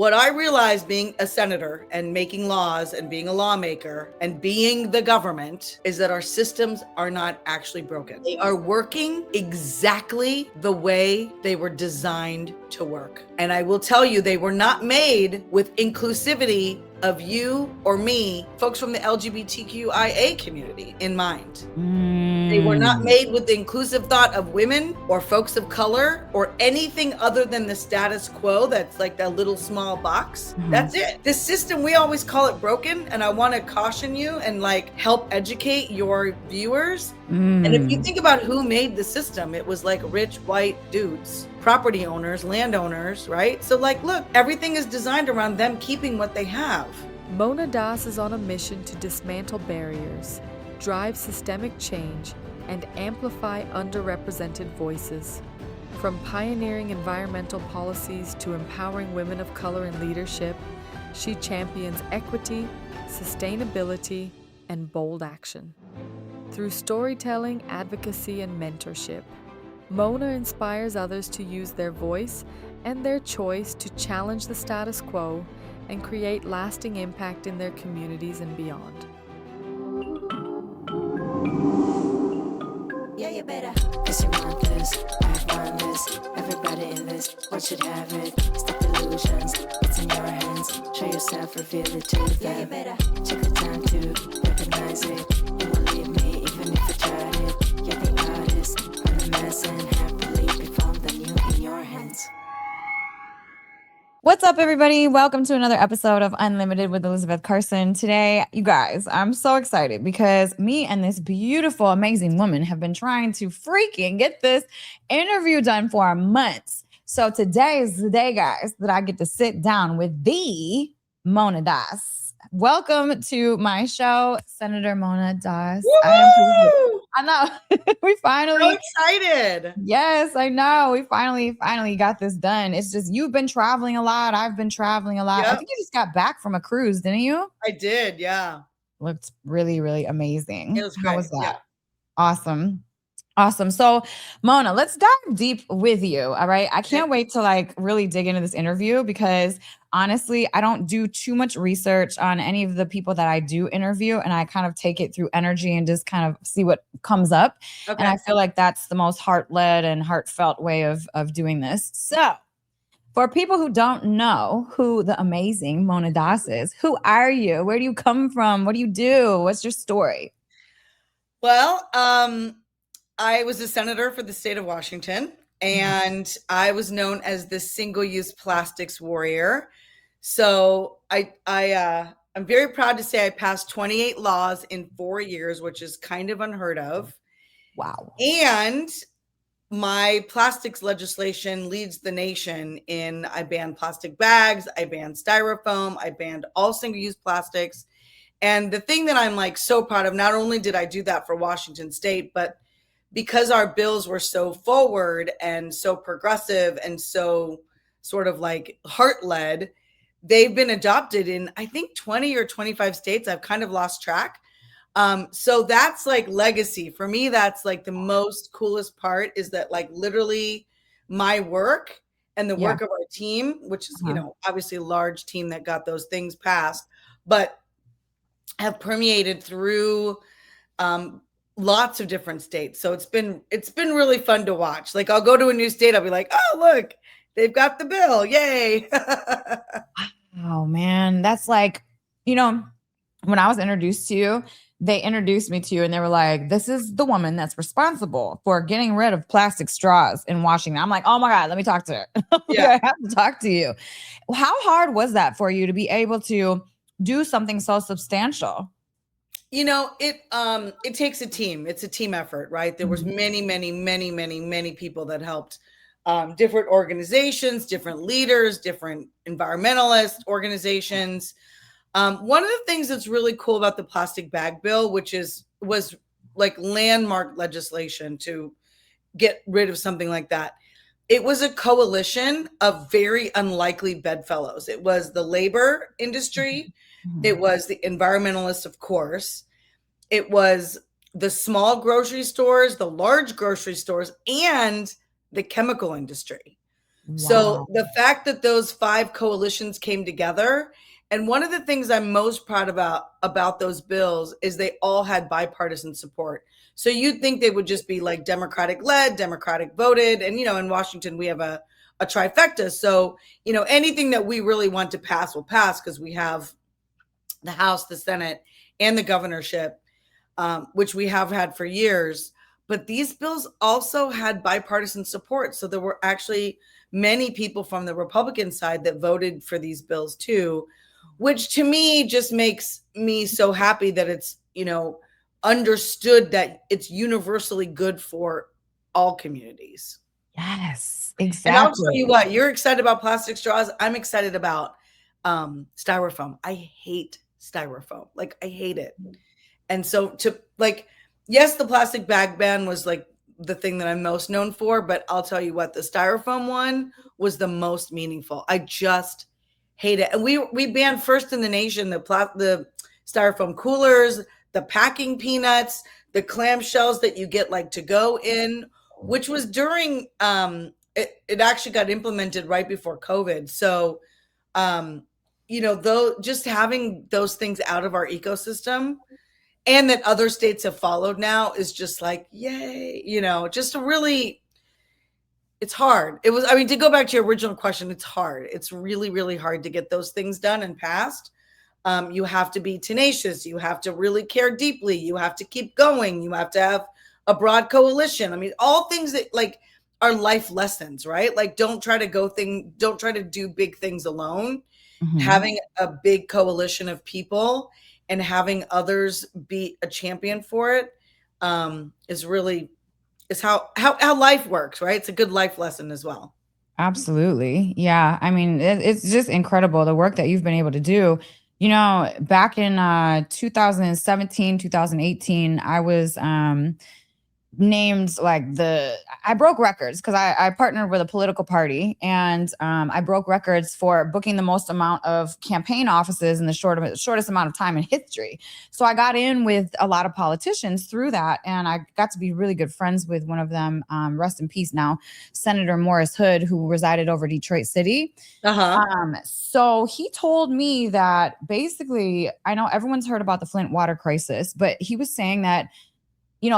What I realized being a senator and making laws and being a lawmaker and being the government is that our systems are not actually broken. They are working exactly the way they were designed to work. And I will tell you, they were not made with inclusivity of you or me, folks from the LGBTQIA community in mind. They were not made with the inclusive thought of women or folks of color or anything other than the status quo that's like that little small box. That's it. This system, we always call it broken, and I want to caution you and like help educate your viewers. And if you think about who made the system, it was like rich white dudes, property owners, landowners, right? So like, look, everything is designed around them keeping what they have. Mona Das is on a mission to dismantle barriers, drive systemic change, and amplify underrepresented voices. From pioneering environmental policies to empowering women of color in leadership, she champions equity, sustainability, and bold action. Through storytelling, advocacy, and mentorship, Mona inspires others to use their voice and their choice to challenge the status quo and create lasting impact in their communities and beyond. Yeah, you better. Cause you want this, I want this. Everybody in this world should have it. Stop illusions, it's in your hands. Show yourself, reveal it to them. Yeah, you better. Take the time to recognize it. You won't leave me even if you tried it. You're the artist, I'm the mess, and happily be found the new in your hands. What's up, everybody? Welcome to another episode of Unlimited with Elisabeth Carson. Today, you guys, I'm so excited because me and this beautiful, amazing woman have been trying to freaking get this interview done for months. So today is the day, guys, that I get to sit down with the Mona Das. Welcome to my show, Senator Mona Das. I know. We finally. So excited. Yes, I know. We finally got this done. It's just you've been traveling a lot. I've been traveling a lot. Yep. I think you just got back from a cruise, didn't you? I did, yeah. Looked really, really amazing. It was great. How was that? Yeah. Awesome. So, Mona, let's dive deep with you. All right. I can't wait to like really dig into this interview because honestly, I don't do too much research on any of the people that I do interview, and I kind of take it through energy and just kind of see what comes up. Okay. And I feel like that's the most heart-led and heartfelt way of doing this. So, for people who don't know who the amazing Mona Das is, who are you? Where do you come from? What do you do? What's your story? Well, I was a senator for the state of Washington, and I was known as the single-use plastics warrior. So I'm very proud to say I passed 28 laws in 4 years, which is kind of unheard of. Wow. And my plastics legislation leads the nation in I banned plastic bags, I banned styrofoam, I banned all single-use plastics. And the thing that I'm like so proud of, not only did I do that for Washington State, but because our bills were so forward and so progressive and so sort of like heart-led, they've been adopted in, I think, 20 or 25 states. I've kind of lost track. So that's like legacy. For me, that's like the most coolest part is that like literally my work and the work of our team, which is, you know, obviously a large team that got those things passed, but have permeated through lots of different states. So it's been really fun to watch. Like I'll go to a new state, I'll be like, oh, look, they've got the bill. Yay. Oh man. That's like, you know, when I was introduced to you, they introduced me to you and they were like, this is the woman that's responsible for getting rid of plastic straws in Washington. I'm like, oh my God, let me talk to her. Yeah. I have to talk to you. How hard was that for you to be able to do something so substantial? You know, it takes a team. It's a team effort, right? There was many people that helped, different organizations, different leaders, different environmentalist organizations. One of the things that's really cool about the plastic bag bill, which was like landmark legislation to get rid of something like that. It was a coalition of very unlikely bedfellows. It was the labor industry. It was the environmentalists, of course. It was the small grocery stores, the large grocery stores, and the chemical industry. So Wow. the fact that those 5 coalitions came together, and one of the things I'm most proud about those bills is they all had bipartisan support. So you'd think they would just be like Democratic led, Democratic voted, and in Washington we have a trifecta. So, anything that we really want to pass will pass because we have the House, the Senate, and the governorship, which we have had for years. But these bills also had bipartisan support. So there were actually many people from the Republican side that voted for these bills too, which to me just makes me so happy that it's, understood that it's universally good for all communities. Yes, And I'll tell you exactly. what, you're excited about plastic straws. I'm excited about styrofoam. I hate styrofoam. Like, I hate it. And so yes, the plastic bag ban was like the thing that I'm most known for, but I'll tell you what, the styrofoam one was the most meaningful. I just hate it. And we banned first in the nation the styrofoam coolers, the packing peanuts, the clamshells that you get like to go in, which was during it actually got implemented right before COVID. So though just having those things out of our ecosystem and that other states have followed now is just like, yay, just a really, it's hard. To go back to your original question, it's hard. It's really, really hard to get those things done and passed. You have to be tenacious. You have to really care deeply. You have to keep going. You have to have a broad coalition. All things that are life lessons, right? Like, don't try to do big things alone. Mhm. Having a big coalition of people and having others be a champion for it is how life works, right? It's a good life lesson as well. Absolutely. Yeah. I mean, it's just incredible the work that you've been able to do. Back in 2017, 2018, I was named like I broke records because I partnered with a political party, and I broke records for booking the most amount of campaign offices in the shortest amount of time in history. So I got in with a lot of politicians through that, and I got to be really good friends with one of them, rest in peace now, Senator Morris Hood, who resided over Detroit City. Uh-huh. So he told me that basically, I know everyone's heard about the Flint water crisis, but he was saying that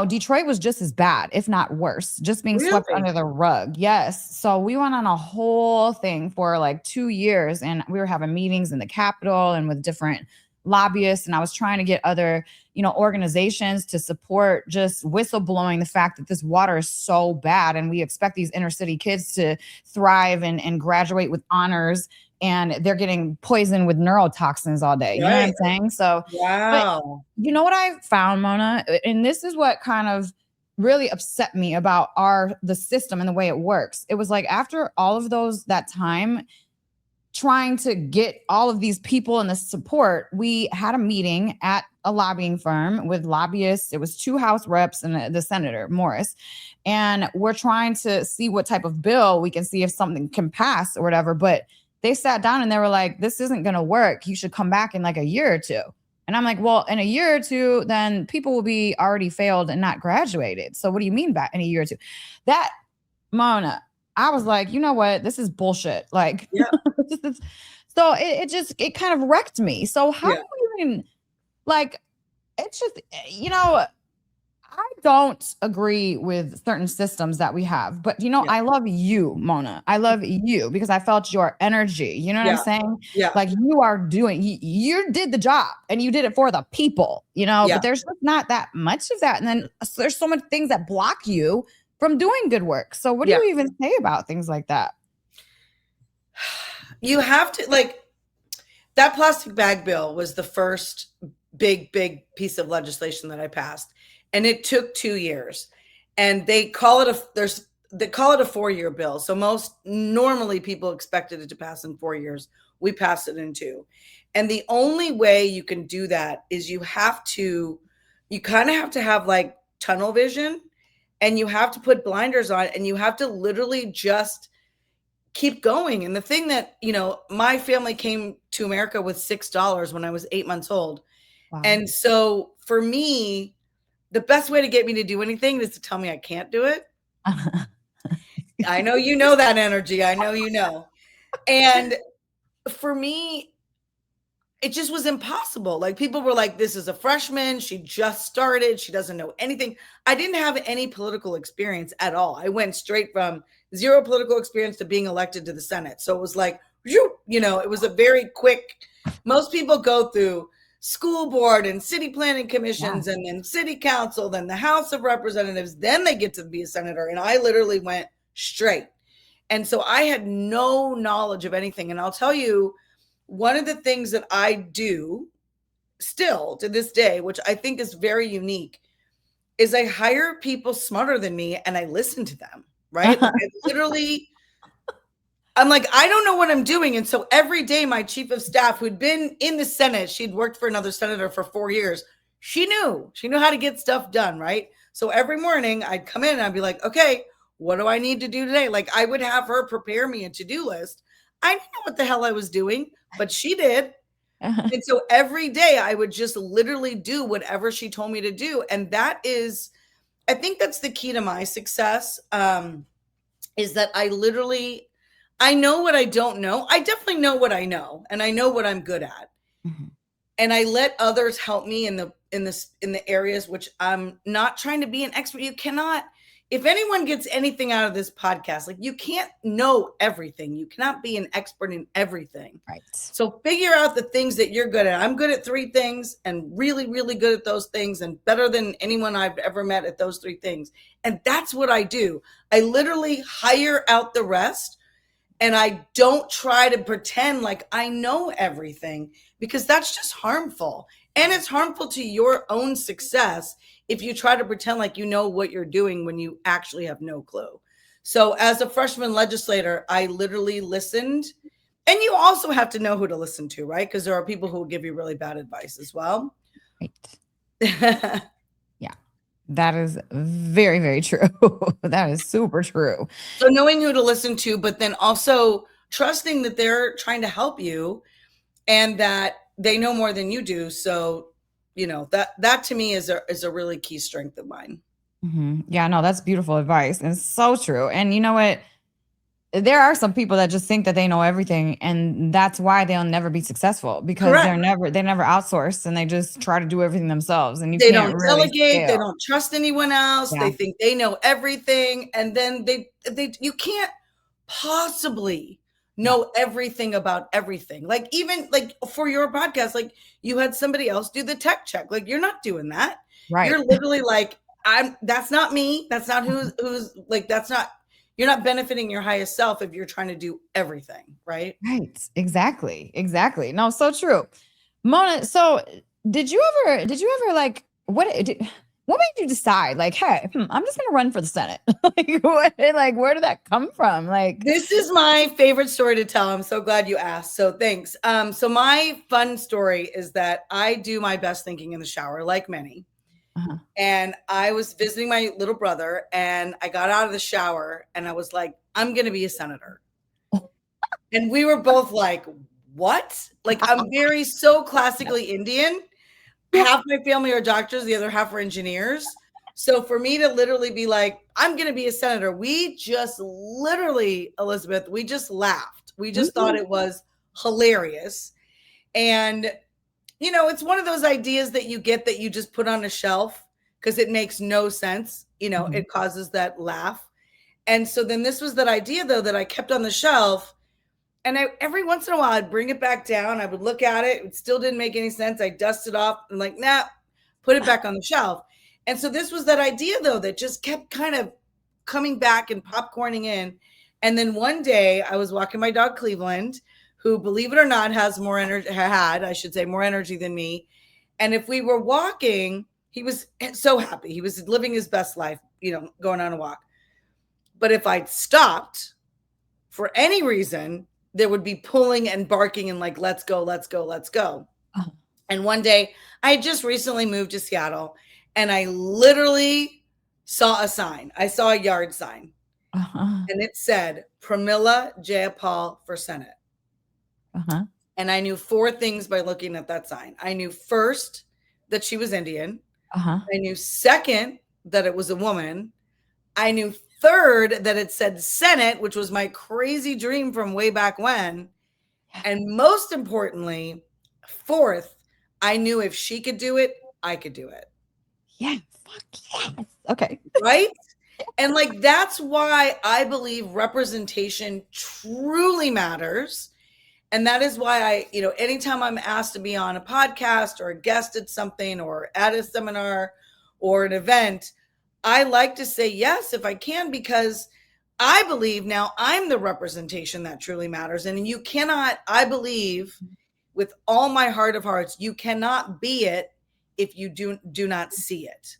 Detroit was just as bad, if not worse, just being swept Really? under the rug. Yes. So we went on a whole thing for like 2 years, and we were having meetings in the Capitol and with different lobbyists. And I was trying to get other, organizations to support just whistleblowing the fact that this water is so bad. And we expect these inner city kids to thrive and graduate with honors, and they're getting poisoned with neurotoxins all day. You know what I'm Right. saying? So, but Wow. you know what I found, Mona? And this is what kind of really upset me about the system and the way it works. It was like after all of that time trying to get all of these people and the support, we had a meeting at a lobbying firm with lobbyists. It was 2 House reps and the Senator Morris. And we're trying to see what type of bill we can see if something can pass or whatever. But they sat down and they were like, this isn't going to work. You should come back in like a year or two. And I'm like, well, in a year or two, then people will be already failed and not graduated. So what do you mean by in a year or two? That, Mona, I was like, you know what? This is bullshit. Like, Yeah. so it kind of wrecked me. So how Yeah. do we even like? It's just I don't agree with certain systems that we have, but Yeah. I love you, Mona. I love you because I felt your energy. You know what I'm Yeah. saying? Yeah. Like you are doing, you did the job and you did it for the people, Yeah. but there's just not that much of that. And then there's so many things that block you from doing good work. So what do Yeah. you even say about things like that? You have to that plastic bag bill was the first big piece of legislation that I passed, and it took 2 years. And they call it a 4-year bill. So most normally people expected it to pass in 4 years. We passed it in 2. And the only way you can do that is you kind of have to have like tunnel vision, and you have to put blinders on, and you have to literally just keep going. And the thing that, my family came to America with $6 when I was 8 months old. Wow. And so for me, the best way to get me to do anything is to tell me I can't do it. I know you know that energy. I know you know. And for me, it just was impossible. Like people were like, this is a freshman. She just started. She doesn't know anything. I didn't have any political experience at all. I went straight from zero political experience to being elected to the Senate. So it was like, it was a very quick, most people go through school board and city planning commissions and then city council, then the House of Representatives, then they get to be a senator. And I literally went straight. And so I had no knowledge of anything. And I'll tell you, one of the things that I do still to this day, which I think is very unique, is I hire people smarter than me and I listen to them, right? Like I'm like, I don't know what I'm doing. And so every day my chief of staff, who'd been in the Senate, she'd worked for another senator for 4 years. She knew how to get stuff done, right? So every morning I'd come in and I'd be like, okay, what do I need to do today? Like I would have her prepare me a to-do list. I didn't know what the hell I was doing, but she did. And so every day I would just literally do whatever she told me to do. And that is, I think that's the key to my success, is that I know what I don't know. I definitely know what I know, and I know what I'm good at. Mm-hmm. And I let others help me in the areas which I'm not trying to be an expert. You cannot, if anyone gets anything out of this podcast, like you can't know everything. You cannot be an expert in everything. Right. So figure out the things that you're good at. I'm good at 3 things and really, really good at those things and better than anyone I've ever met at those 3 things. And that's what I do. I literally hire out the rest. And I don't try to pretend like I know everything, because that's just harmful. And it's harmful to your own success if you try to pretend like you know what you're doing when you actually have no clue. So as a freshman legislator, I literally listened. And you also have to know who to listen to, right? Because there are people who will give you really bad advice as well. Right. That is very, very true. That is super true. So knowing who to listen to, but then also trusting that they're trying to help you and that they know more than you do. So, that to me is a really key strength of mine. Mm-hmm. Yeah, no, that's beautiful advice. And it's so true. And you know what? There are some people that just think that they know everything, and that's why they'll never be successful, because they never outsource and they just try to do everything themselves. And they don't delegate, they don't trust anyone else. Yeah. They think they know everything, and then you can't possibly know everything about everything. Like even like for your podcast, like you had somebody else do the tech check. Like you're not doing that. Right. You're literally like, that's not me. That's not who's like, that's not. You're not benefiting your highest self if you're trying to do everything, right? Right. Exactly. No, so true. Mona, so did you ever like, what made you decide like, hey, I'm just going to run for the Senate? Where did that come from? Like, this is my favorite story to tell. I'm so glad you asked. So thanks. So my fun story is that I do my best thinking in the shower, like many. Uh-huh. And I was visiting my little brother, and I got out of the shower and I was like, I'm going to be a senator. And we were both like, what? Like, I'm so classically Indian. Half my family are doctors. The other half are engineers. So for me to literally be like, I'm going to be a senator. We just literally, Elisabeth, we just laughed. We just thought it was hilarious. And it's one of those ideas that you get that you just put on a shelf because it makes no sense. It causes that laugh. And so then this was that idea, though, that I kept on the shelf. And every once in a while, I'd bring it back down. I would look at it. It still didn't make any sense. I dust it off and like, nah, put it back on the shelf. And so this was that idea, though, that just kept kind of coming back and popcorning in. And then one day I was walking my dog, Cleveland, who, believe it or not, has more energy, more energy than me. And if we were walking, he was so happy. He was living his best life, going on a walk. But if I'd stopped for any reason, there would be pulling and barking and like, let's go, let's go, let's go. Uh-huh. And one day I had just recently moved to Seattle, and I literally saw a sign. I saw a yard sign. Uh-huh. And it said, Pramila Jayapal for Senate. Uh-huh. And I knew 4 things by looking at that sign. I knew first that she was Indian. Uh-huh. I knew second that it was a woman. I knew Third, that it said Senate, which was my crazy dream from way back when. And most importantly, fourth, I knew if she could do it, I could do it. Yeah. Fuck yes. Okay. Right? And like, that's why I believe representation truly matters. And that is why I, anytime I'm asked to be on a podcast or a guest at something or at a seminar or an event, I like to say yes if I can, because I believe now I'm the representation that truly matters. And you cannot, I believe with all my heart of hearts, you cannot be it if you do not see it.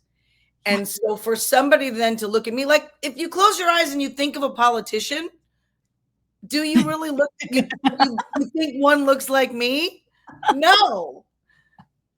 And so for somebody then to look at me, like if you close your eyes and you think of a politician, do you really look, you think one looks like me? No.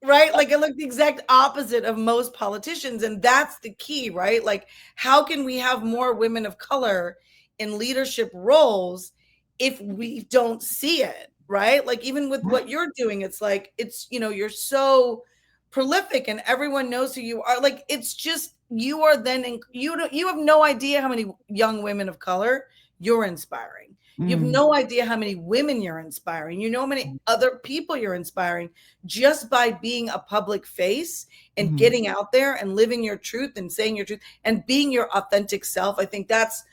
Right? Like I look the exact opposite of most politicians. And that's the key, right? Like, how can we have more women of color in leadership roles if we don't see it? Right? Like even with what you're doing, it's like, you're so prolific and everyone knows who you are. Like, it's just, you are then, you have no idea how many young women of color you're inspiring. You have no idea how many women you're inspiring. You know how many other people you're inspiring just by being a public face and getting out there and living your truth and saying your truth and being your authentic self. I think that's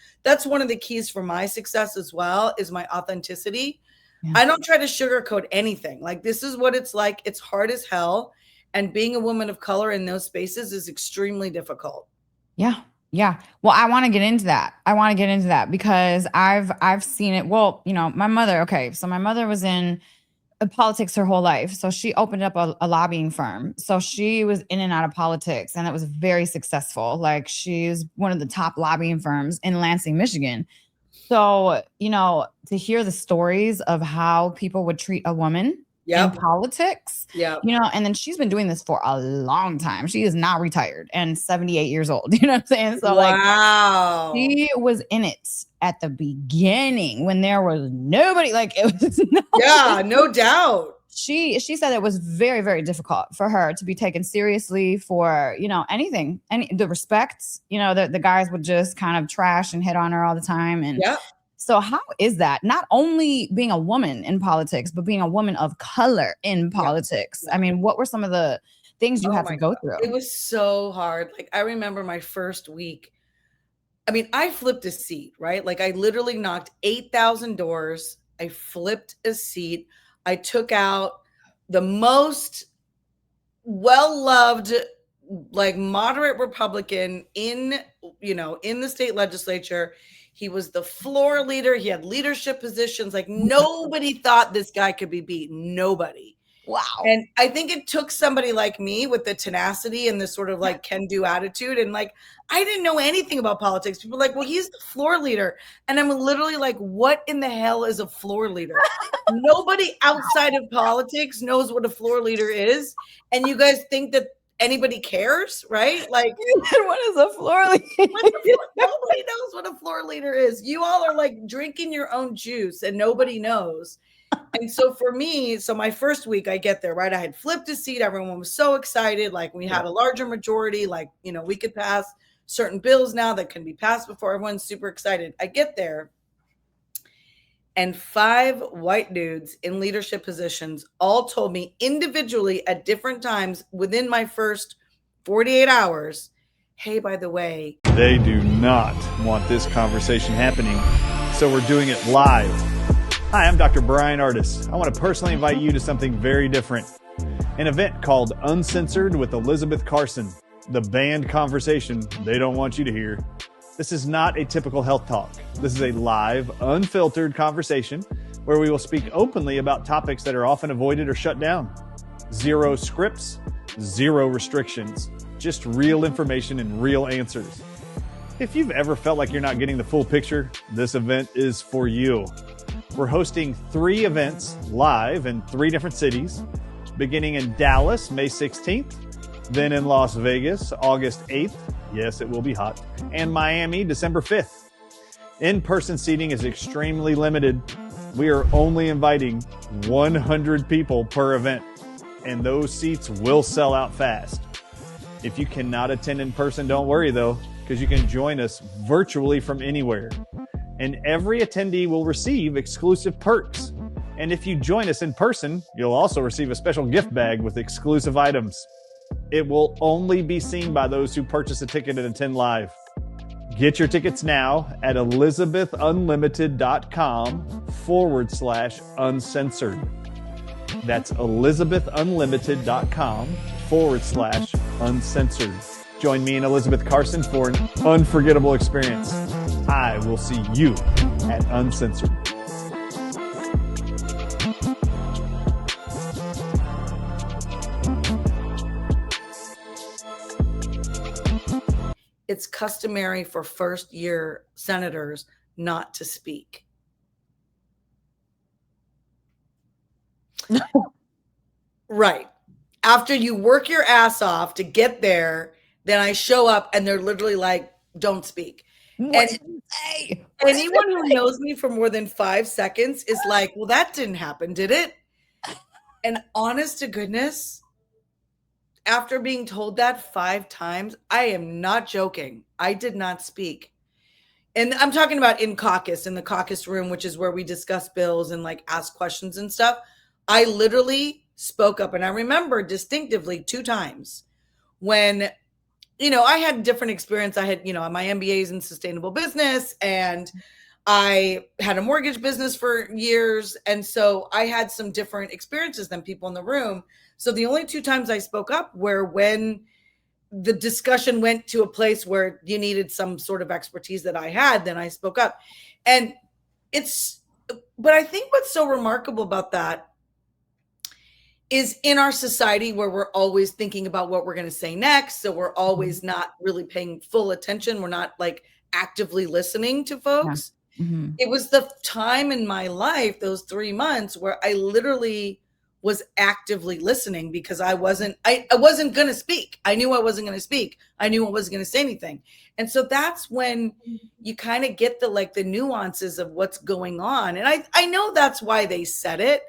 one of the keys for my success as well, is my authenticity. Yeah. I don't try to sugarcoat anything. Like, this is what it's like. It's hard as hell. And being a woman of color in those spaces is extremely difficult. Yeah. Yeah. Well, I want to get into that. Because I've seen it. Well, my mother, okay. So my mother was in politics her whole life. So she opened up a lobbying firm. So she was in and out of politics, and that was very successful. Like, she's one of the top lobbying firms in Lansing, Michigan. So, to hear the stories of how people would treat a woman in politics, and then she's been doing this for a long time. She is not retired and 78 years old. You know what I'm saying? So wow. Like, she was in it at the beginning when there was nobody. Like, it was no doubt. She said it was very, very difficult for her to be taken seriously for, anything, the respect, the guys would just kind of trash and hit on her all the time. And so how is that? Not only being a woman in politics, but being a woman of color in politics. I mean, what were some of the things you had to go through? It was so hard. Like, I remember my first week. I mean, I flipped a seat, right? Like, I literally knocked 8,000 doors. I flipped a seat. I took out the most well-loved, like, moderate Republican in the state legislature. He was the floor leader. He had leadership positions. Like, nobody thought this guy could be beaten. Nobody. Wow. And I think it took somebody like me with the tenacity and this sort of like can-do attitude. And like, I didn't know anything about politics. People were like, well, he's the floor leader. And I'm literally like, what in the hell is a floor leader? Nobody outside of politics knows what a floor leader is. And you guys think that anybody cares, right? Like, what is a floor leader? Nobody knows what a floor leader is. You all are like drinking your own juice and nobody knows. And so for me, my first week I get there, right? I had flipped a seat. Everyone was so excited. Like, we had a larger majority, like, we could pass certain bills now that can be passed before. Everyone's super excited. I get there, and 5 white dudes in leadership positions all told me individually at different times within my first 48 hours, hey, by the way, they do not want this conversation happening, so we're doing it live. Hi, I'm Dr. Brian Artis. I want to personally invite you to something very different. An event called Uncensored with Elisabeth Carson, the banned conversation they don't want you to hear. This is not a typical health talk. This is a live, unfiltered conversation where we will speak openly about topics that are often avoided or shut down. 0 scripts, 0 restrictions, just real information and real answers. If you've ever felt like you're not getting the full picture, this event is for you. We're hosting 3 events live in 3 different cities, beginning in Dallas, May 16th, then in Las Vegas, August 8th. Yes, it will be hot. And Miami, December 5th. In-person seating is extremely limited. We are only inviting 100 people per event, and those seats will sell out fast. If you cannot attend in person, don't worry though. because you can join us virtually from anywhere. And every attendee will receive exclusive perks. And if you join us in person, you'll also receive a special gift bag with exclusive items. It will only be seen by those who purchase a ticket and attend live. Get your tickets now at ElisabethUnlimited.com/uncensored. That's ElisabethUnlimited.com/uncensored. Join me and Elisabeth Carson for an unforgettable experience. I will see you at Uncensored. It's customary for first-year senators not to speak. Right. After you work your ass off to get there, then I show up and they're literally like, don't speak. What did you say? What did Anyone you who say? knows me for more than 5 seconds is like, well, that didn't happen, did it? And honest to goodness, after being told that 5 times, I am not joking. I did not speak. And I'm talking about in caucus, in the caucus room, which is where we discuss bills and like ask questions and stuff. I literally spoke up. And I remember distinctively 2 times when, I had different experience. I had, my MBAs in sustainable business, and I had a mortgage business for years. And so I had some different experiences than people in the room. So the only 2 times I spoke up were when the discussion went to a place where you needed some sort of expertise that I had, then I spoke up. But I think what's so remarkable about that is in our society where we're always thinking about what we're going to say next. So we're always not really paying full attention. We're not like actively listening to folks. Yeah. Mm-hmm. It was the time in my life, those 3 months, where I literally was actively listening because I wasn't going to speak. I knew I wasn't going to speak. I knew I wasn't going to say anything. And so that's when you kind of get the nuances of what's going on. And I know that's why they said it,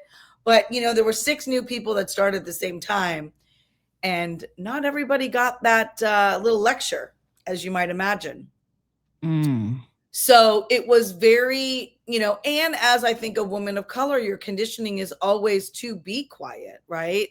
but there were 6 new people that started at the same time, and not everybody got that little lecture, as you might imagine. Mm. So it was very, and as I think a woman of color, your conditioning is always to be quiet, right?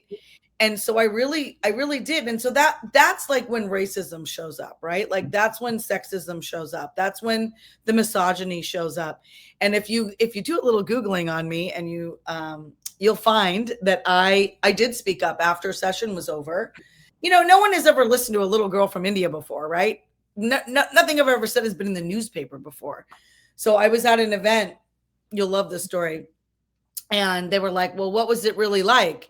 And so I really did. And so that's like when racism shows up, right? Like that's when sexism shows up. That's when the misogyny shows up. And if you do a little Googling on me, and you'll find that I did speak up after session was over. No one has ever listened to a little girl from India before, right? Nothing I've ever said has been in the newspaper before. So I was at an event. You'll love this story. And they were like, well, what was it really like?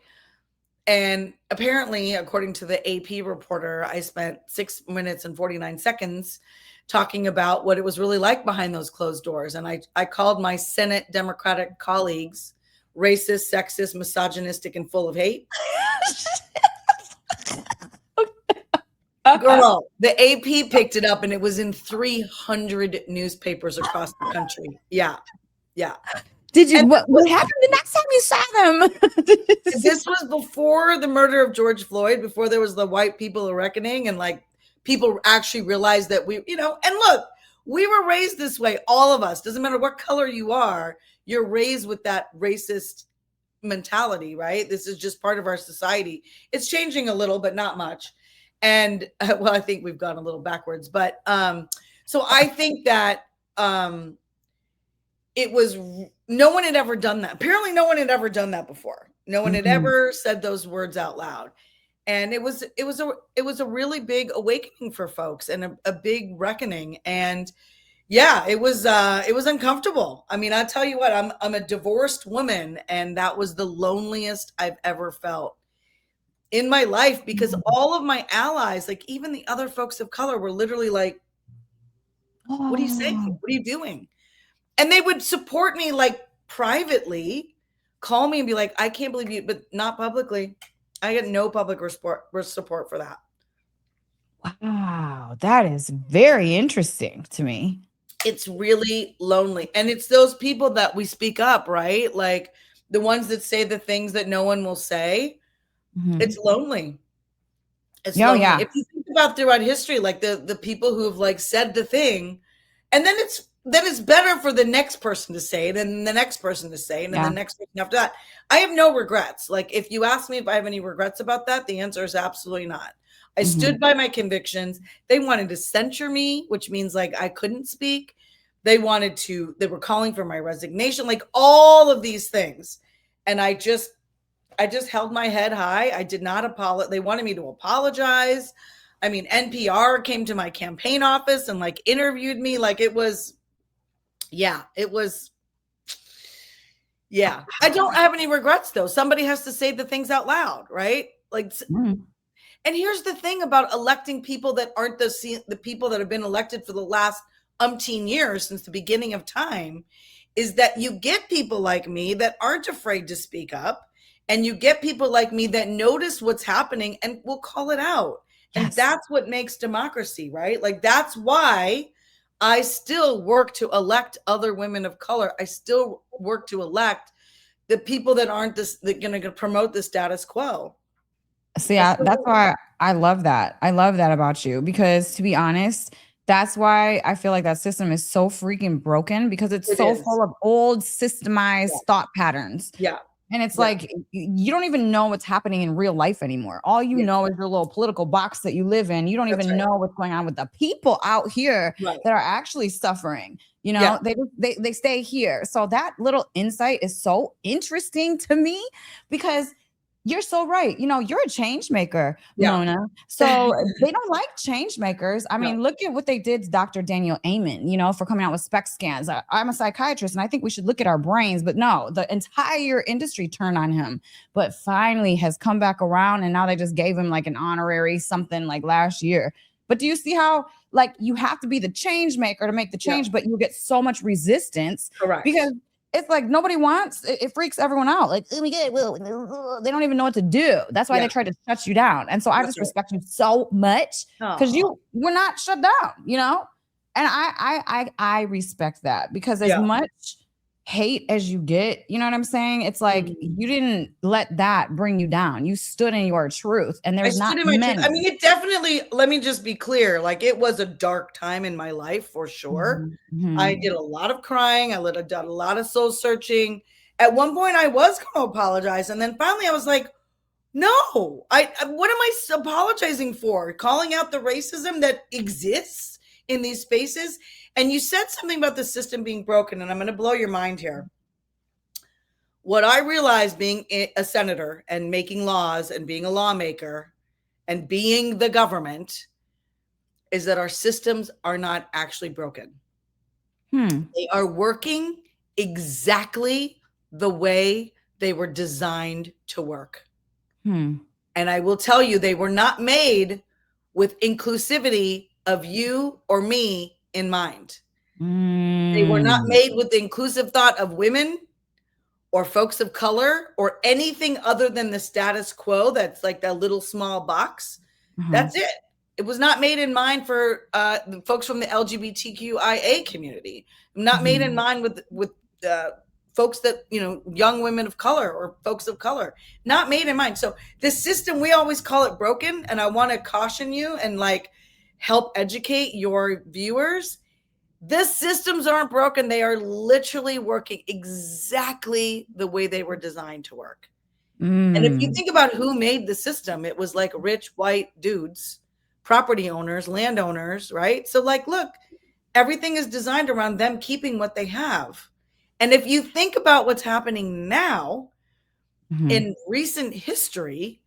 And apparently, according to the AP reporter, I spent 6 minutes and 49 seconds talking about what it was really like behind those closed doors. And I called my Senate Democratic colleagues racist, sexist, misogynistic, and full of hate. Girl, the AP picked it up, and it was in 300 newspapers across the country. Yeah. Did you? What happened the next time you saw them? This was before the murder of George Floyd, before there was the white people reckoning, and like people actually realized that and look, we were raised this way. All of us, doesn't matter what color you are, you're raised with that racist mentality, right? This is just part of our society. It's changing a little, but not much. And I think we've gone a little backwards, but so I think that it was, no one had ever done that. Apparently no one had ever done that before. No one had ever said those words out loud. And it was a really big awakening for folks, and a big reckoning. And yeah, it was uncomfortable. I mean, I'll tell you what, I'm a divorced woman, and that was the loneliest I've ever felt in my life, because all of my allies, like even the other folks of color, were literally like, what are you saying? What are you doing? And they would support me like privately, call me and be like, I can't believe you, but not publicly. I get no public support for that. Wow, that is very interesting to me. It's really lonely. And it's those people that we speak up, right? Like the ones that say the things that no one will say. Mm-hmm. It's lonely. It's lonely. Yeah. If you think about throughout history, like the people who have like said the thing, and then it's better for the next person to say it, and the next person to say it, and then the next person after that. I have no regrets. Like, if you ask me if I have any regrets about that, the answer is absolutely not. I stood by my convictions. They wanted to censure me, which means like I couldn't speak. They were calling for my resignation, like all of these things. And I just held my head high. I did not apologize. They wanted me to apologize. I mean, NPR came to my campaign office and like interviewed me. Like it was. I don't have any regrets though. Somebody has to say the things out loud, right? Like, and here's the thing about electing people that aren't the people that have been elected for the last umpteen years since the beginning of time, is that you get people like me that aren't afraid to speak up, and you get people like me that notice what's happening and will call it out. And that's what makes democracy, right? Like, that's why I still work to elect other women of color. I still work to elect the people that aren't going to promote the status quo. See, that's why I love that. I love that about you, because to be honest, that's why I feel like that system is so freaking broken, because it's so full of old systemized thought patterns. Yeah. And it's like, you don't even know what's happening in real life anymore. All you know is your little political box that you live in. You don't even know what's going on with the people out here that are actually suffering. You know, they stay here. So that little insight is so interesting to me, because you're so right. You know, you're a change maker, Mona. So they don't like change makers. I mean, look at what they did to Dr. Daniel Amen, you know, for coming out with SPECT scans. I'm a psychiatrist and I think we should look at our brains, but no, the entire industry turned on him, but finally has come back around. And now they just gave him like an honorary something like last year. But do you see how, like, you have to be the change maker to make the change, but you get so much resistance. Correct. Because it's like nobody wants it, freaks everyone out. Like, oh my God, they don't even know what to do. That's why they try to shut you down. And so I just respect you so much, because we're not shut down, you know? And I respect that, because as much hate as you get, you know what I'm saying? It's like you didn't let that bring you down. You stood in your truth, and there's not many. I mean, it definitely, let me just be clear, like, it was a dark time in my life for sure. I did a lot of crying. I did a lot of soul searching. At one point I was going to apologize, and then finally I was like, no, what am I apologizing for? Calling out the racism that exists in these spaces. And you said something about the system being broken, and I'm going to blow your mind here. What I realized being a senator and making laws and being a lawmaker and being the government is that our systems are not actually broken. They are working exactly the way they were designed to work. And I will tell you, they were not made with inclusivity of you or me in mind. They were not made with the inclusive thought of women or folks of color or anything other than the status quo. That's like that little small box. That's it. It was not made in mind for the folks from the LGBTQIA community. Not made in mind with folks that, you know, young women of color or folks of color. Not made in mind. So the system, we always call it broken. And I want to caution you and like help educate your viewers. The systems aren't broken. They are literally working exactly the way they were designed to work. And if you think about who made the system, it was like rich white dudes, property owners, landowners, right? So like, look, everything is designed around them keeping what they have. And if you think about what's happening now in recent history,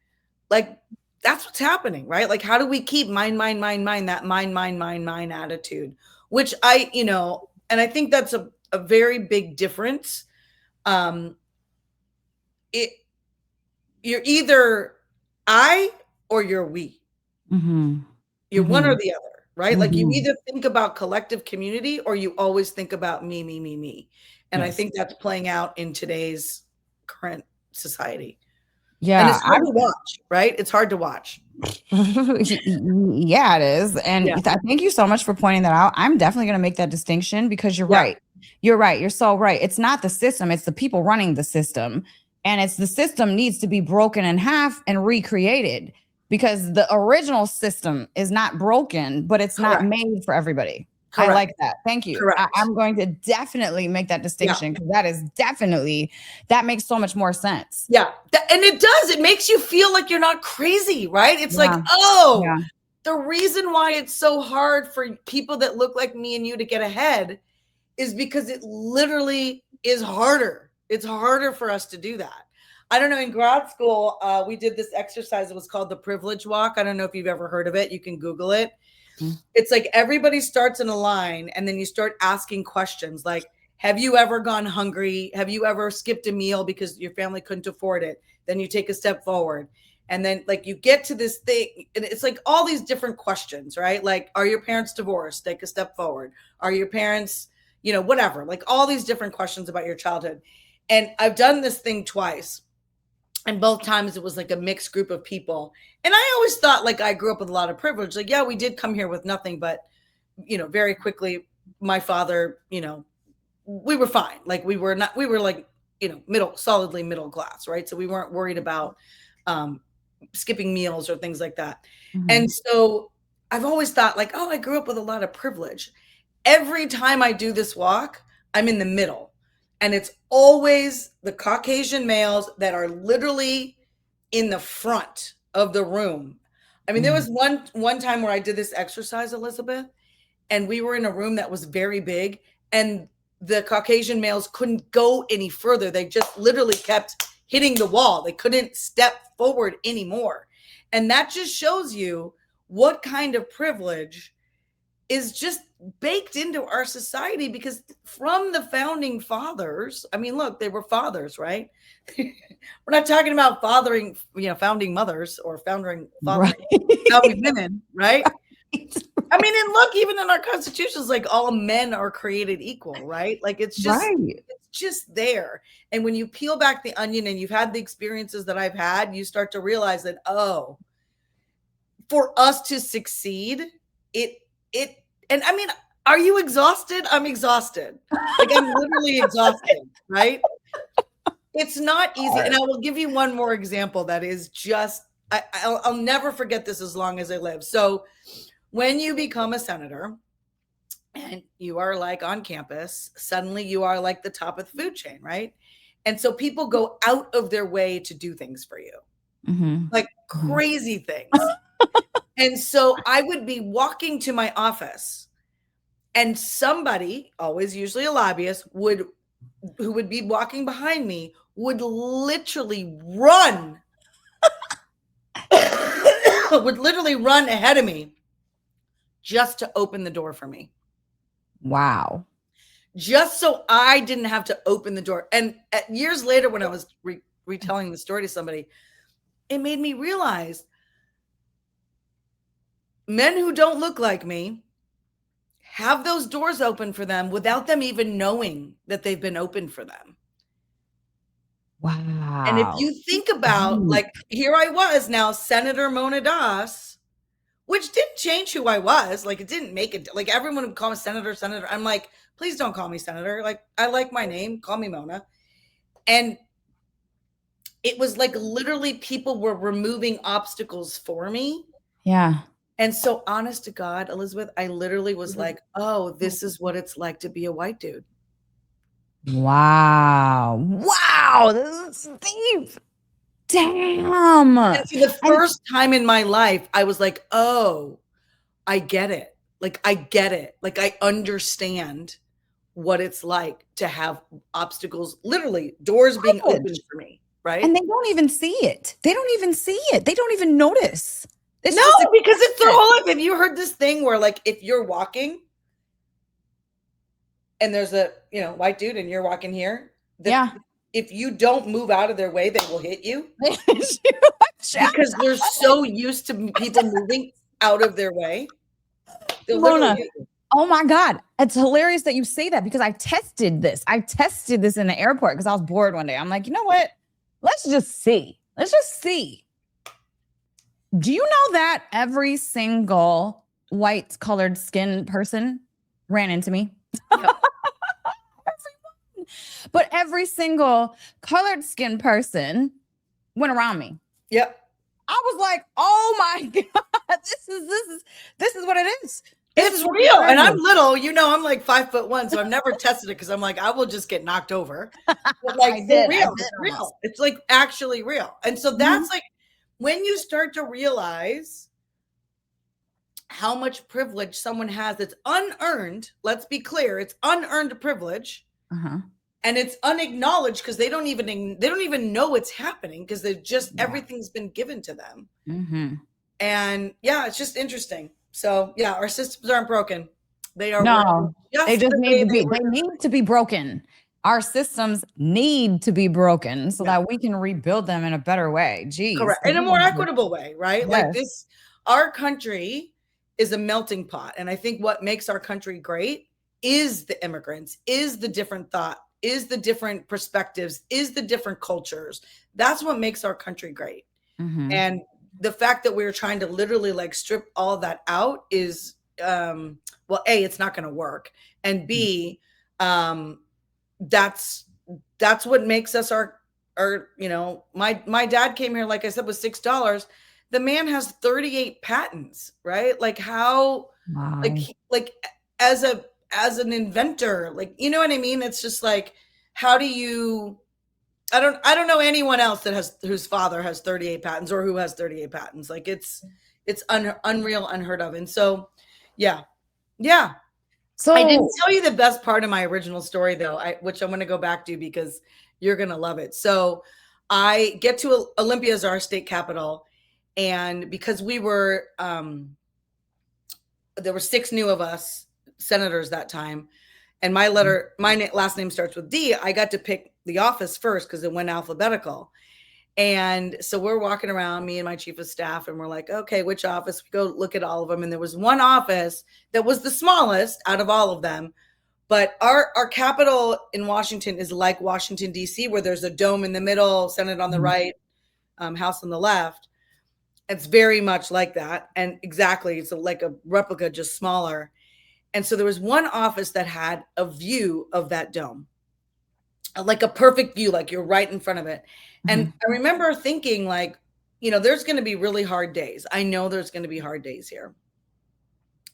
like, that's what's happening, right? Like, how do we keep mine, that mine attitude, which you know, and I think that's a very big difference. You're either I or you're we. You're one or the other, right? Like, you either think about collective community or you always think about me. And I think that's playing out in today's current society. Yeah. And it's hard to watch, right? It's hard to watch. Yeah, it is. And thank you so much for pointing that out. I'm definitely going to make that distinction, because you're right. You're right. You're so right. It's not the system. It's the people running the system. And it's the system needs to be broken in half and recreated. because the original system is not broken, but it's not made for everybody. Correct. I like that. Thank you. I'm going to definitely make that distinction because that is definitely, that makes so much more sense. Yeah. And it does. It makes you feel like you're not crazy, right? It's like, the reason why it's so hard for people that look like me and you to get ahead is because it literally is harder. It's harder for us to do that. I don't know. In grad school, we did this exercise. It was called the privilege walk. I don't know if you've ever heard of it. You can Google it. It's like everybody starts in a line and then you start asking questions like, have you ever gone hungry? Have you ever skipped a meal because your family couldn't afford it? Then you take a step forward. And then like you get to this thing and it's like all these different questions, right? Like, are your parents divorced? Take a step forward. Are your parents, you know, whatever, like all these different questions about your childhood. And I've done this thing twice. And both times it was like a mixed group of people. And I always thought like I grew up with a lot of privilege. Like, yeah, we did come here with nothing, but, you know, very quickly, my father, you know, we were fine. Like we were like, you know, solidly middle class, right? So we weren't worried about skipping meals or things like that. And so I've always thought like, oh, I grew up with a lot of privilege. Every time I do this walk, I'm in the middle. And it's always the Caucasian males that are literally in the front of the room. I mean, there was one time where I did this exercise, Elisabeth, and we were in a room that was very big and the Caucasian males couldn't go any further. They just literally kept hitting the wall. They couldn't step forward anymore. And that just shows you what kind of privilege is just baked into our society, because from the founding fathers, I mean, look, they were fathers, right? We're not talking about fathering, you know, founding mothers or founding women, right? I mean, and look, even in our constitutions, like all men are created equal, right? Like it's just, it's just there. And when you peel back the onion and you've had the experiences that I've had, you start to realize that, oh, for us to succeed, and I mean, are you exhausted? I'm exhausted. Like I'm literally exhausted, right? It's not easy. And I will give you one more example that is just, I'll never forget this as long as I live. So when you become a senator and you are like on campus, suddenly you are like the top of the food chain, right? And so people go out of their way to do things for you, like crazy things. And so I would be walking to my office and somebody, always usually a lobbyist, who would be walking behind me would literally run, ahead of me just to open the door for me. Wow. Just so I didn't have to open the door. And years later, when I was retelling the story to somebody, it made me realize men who don't look like me have those doors open for them without them even knowing that they've been opened for them. Wow. And if you think about, like, here I was now, Senator Mona Das, which didn't change who I was. Like, it didn't make it, like, everyone would call me senator. I'm like, please don't call me senator. Like, I like my name. Call me Mona. And it was like literally people were removing obstacles for me. Yeah. And so, honest to God, Elisabeth, I literally was like, oh, this is what it's like to be a white dude. Wow. Wow. This is deep. Damn. And for the first time in my life, I was like, oh, I get it. Like, I get it. Like, I understand what it's like to have obstacles, literally doors being opened for me, right? And they don't even see it. They don't even see it. They don't even notice. Because it's their whole life. Have you heard this thing where, like, if you're walking and there's a, you know, white dude and you're walking here, if you don't move out of their way, they will hit you. Because they're so used to people moving out of their way. Mona, oh my God. It's hilarious that you say that, because I tested this. I tested this in the airport because I was bored one day. I'm like, you know what? Let's just see. Do you know that every single white colored skin person ran into me? Yep. But every single colored skin person went around me. Yep. I was like, oh my God, this is what it is. It's real. And I'm little, I'm like 5'1", so I've never tested it because I'm like, I will just get knocked over. But like I for did real, it's real. almost. It's like actually real. And so that's like when you start to realize how much privilege someone has that's unearned. Let's be clear, it's unearned privilege. And it's unacknowledged because they don't even know it's happening because they're just everything's been given to them. And yeah, it's just interesting. So yeah, our systems aren't broken. They are they just need to be. They need to be broken. Our systems need to be broken so that we can rebuild them in a better way. Geez, correct, in a more equitable way, right? Yes. Like this, our country is a melting pot, and I think what makes our country great is the immigrants, is the different thought, is the different perspectives, is the different cultures. That's what makes our country great. And the fact that we're trying to literally like strip all of that out is, well, A, it's not going to work. And B, that's what makes us our, my dad came here, like I said, with $6. The man has 38 patents, right? Like how, like as an inventor, like, you know what I mean? It's just like, how do you, I don't know anyone else whose father has 38 patents or who has 38 patents. Like it's unreal, unheard of. And so, yeah. So I didn't tell you the best part of my original story though, which I'm going to go back to because you're going to love it. So I get to Olympia as our state capital. And because we were, there were 6 new of us senators that time. And my last name starts with D. I got to pick the office first because it went alphabetical. And so we're walking around, me and my chief of staff, and we're like, okay, which office? We go look at all of them. And there was one office that was the smallest out of all of them. But our capital in Washington is like Washington, D.C., where there's a dome in the middle, Senate on the right, House on the left. It's very much like that. And exactly, it's like a replica, just smaller. And so there was one office that had a view of that dome, like a perfect view, like you're right in front of it. And I remember thinking like, there's going to be really hard days. I know there's going to be hard days here.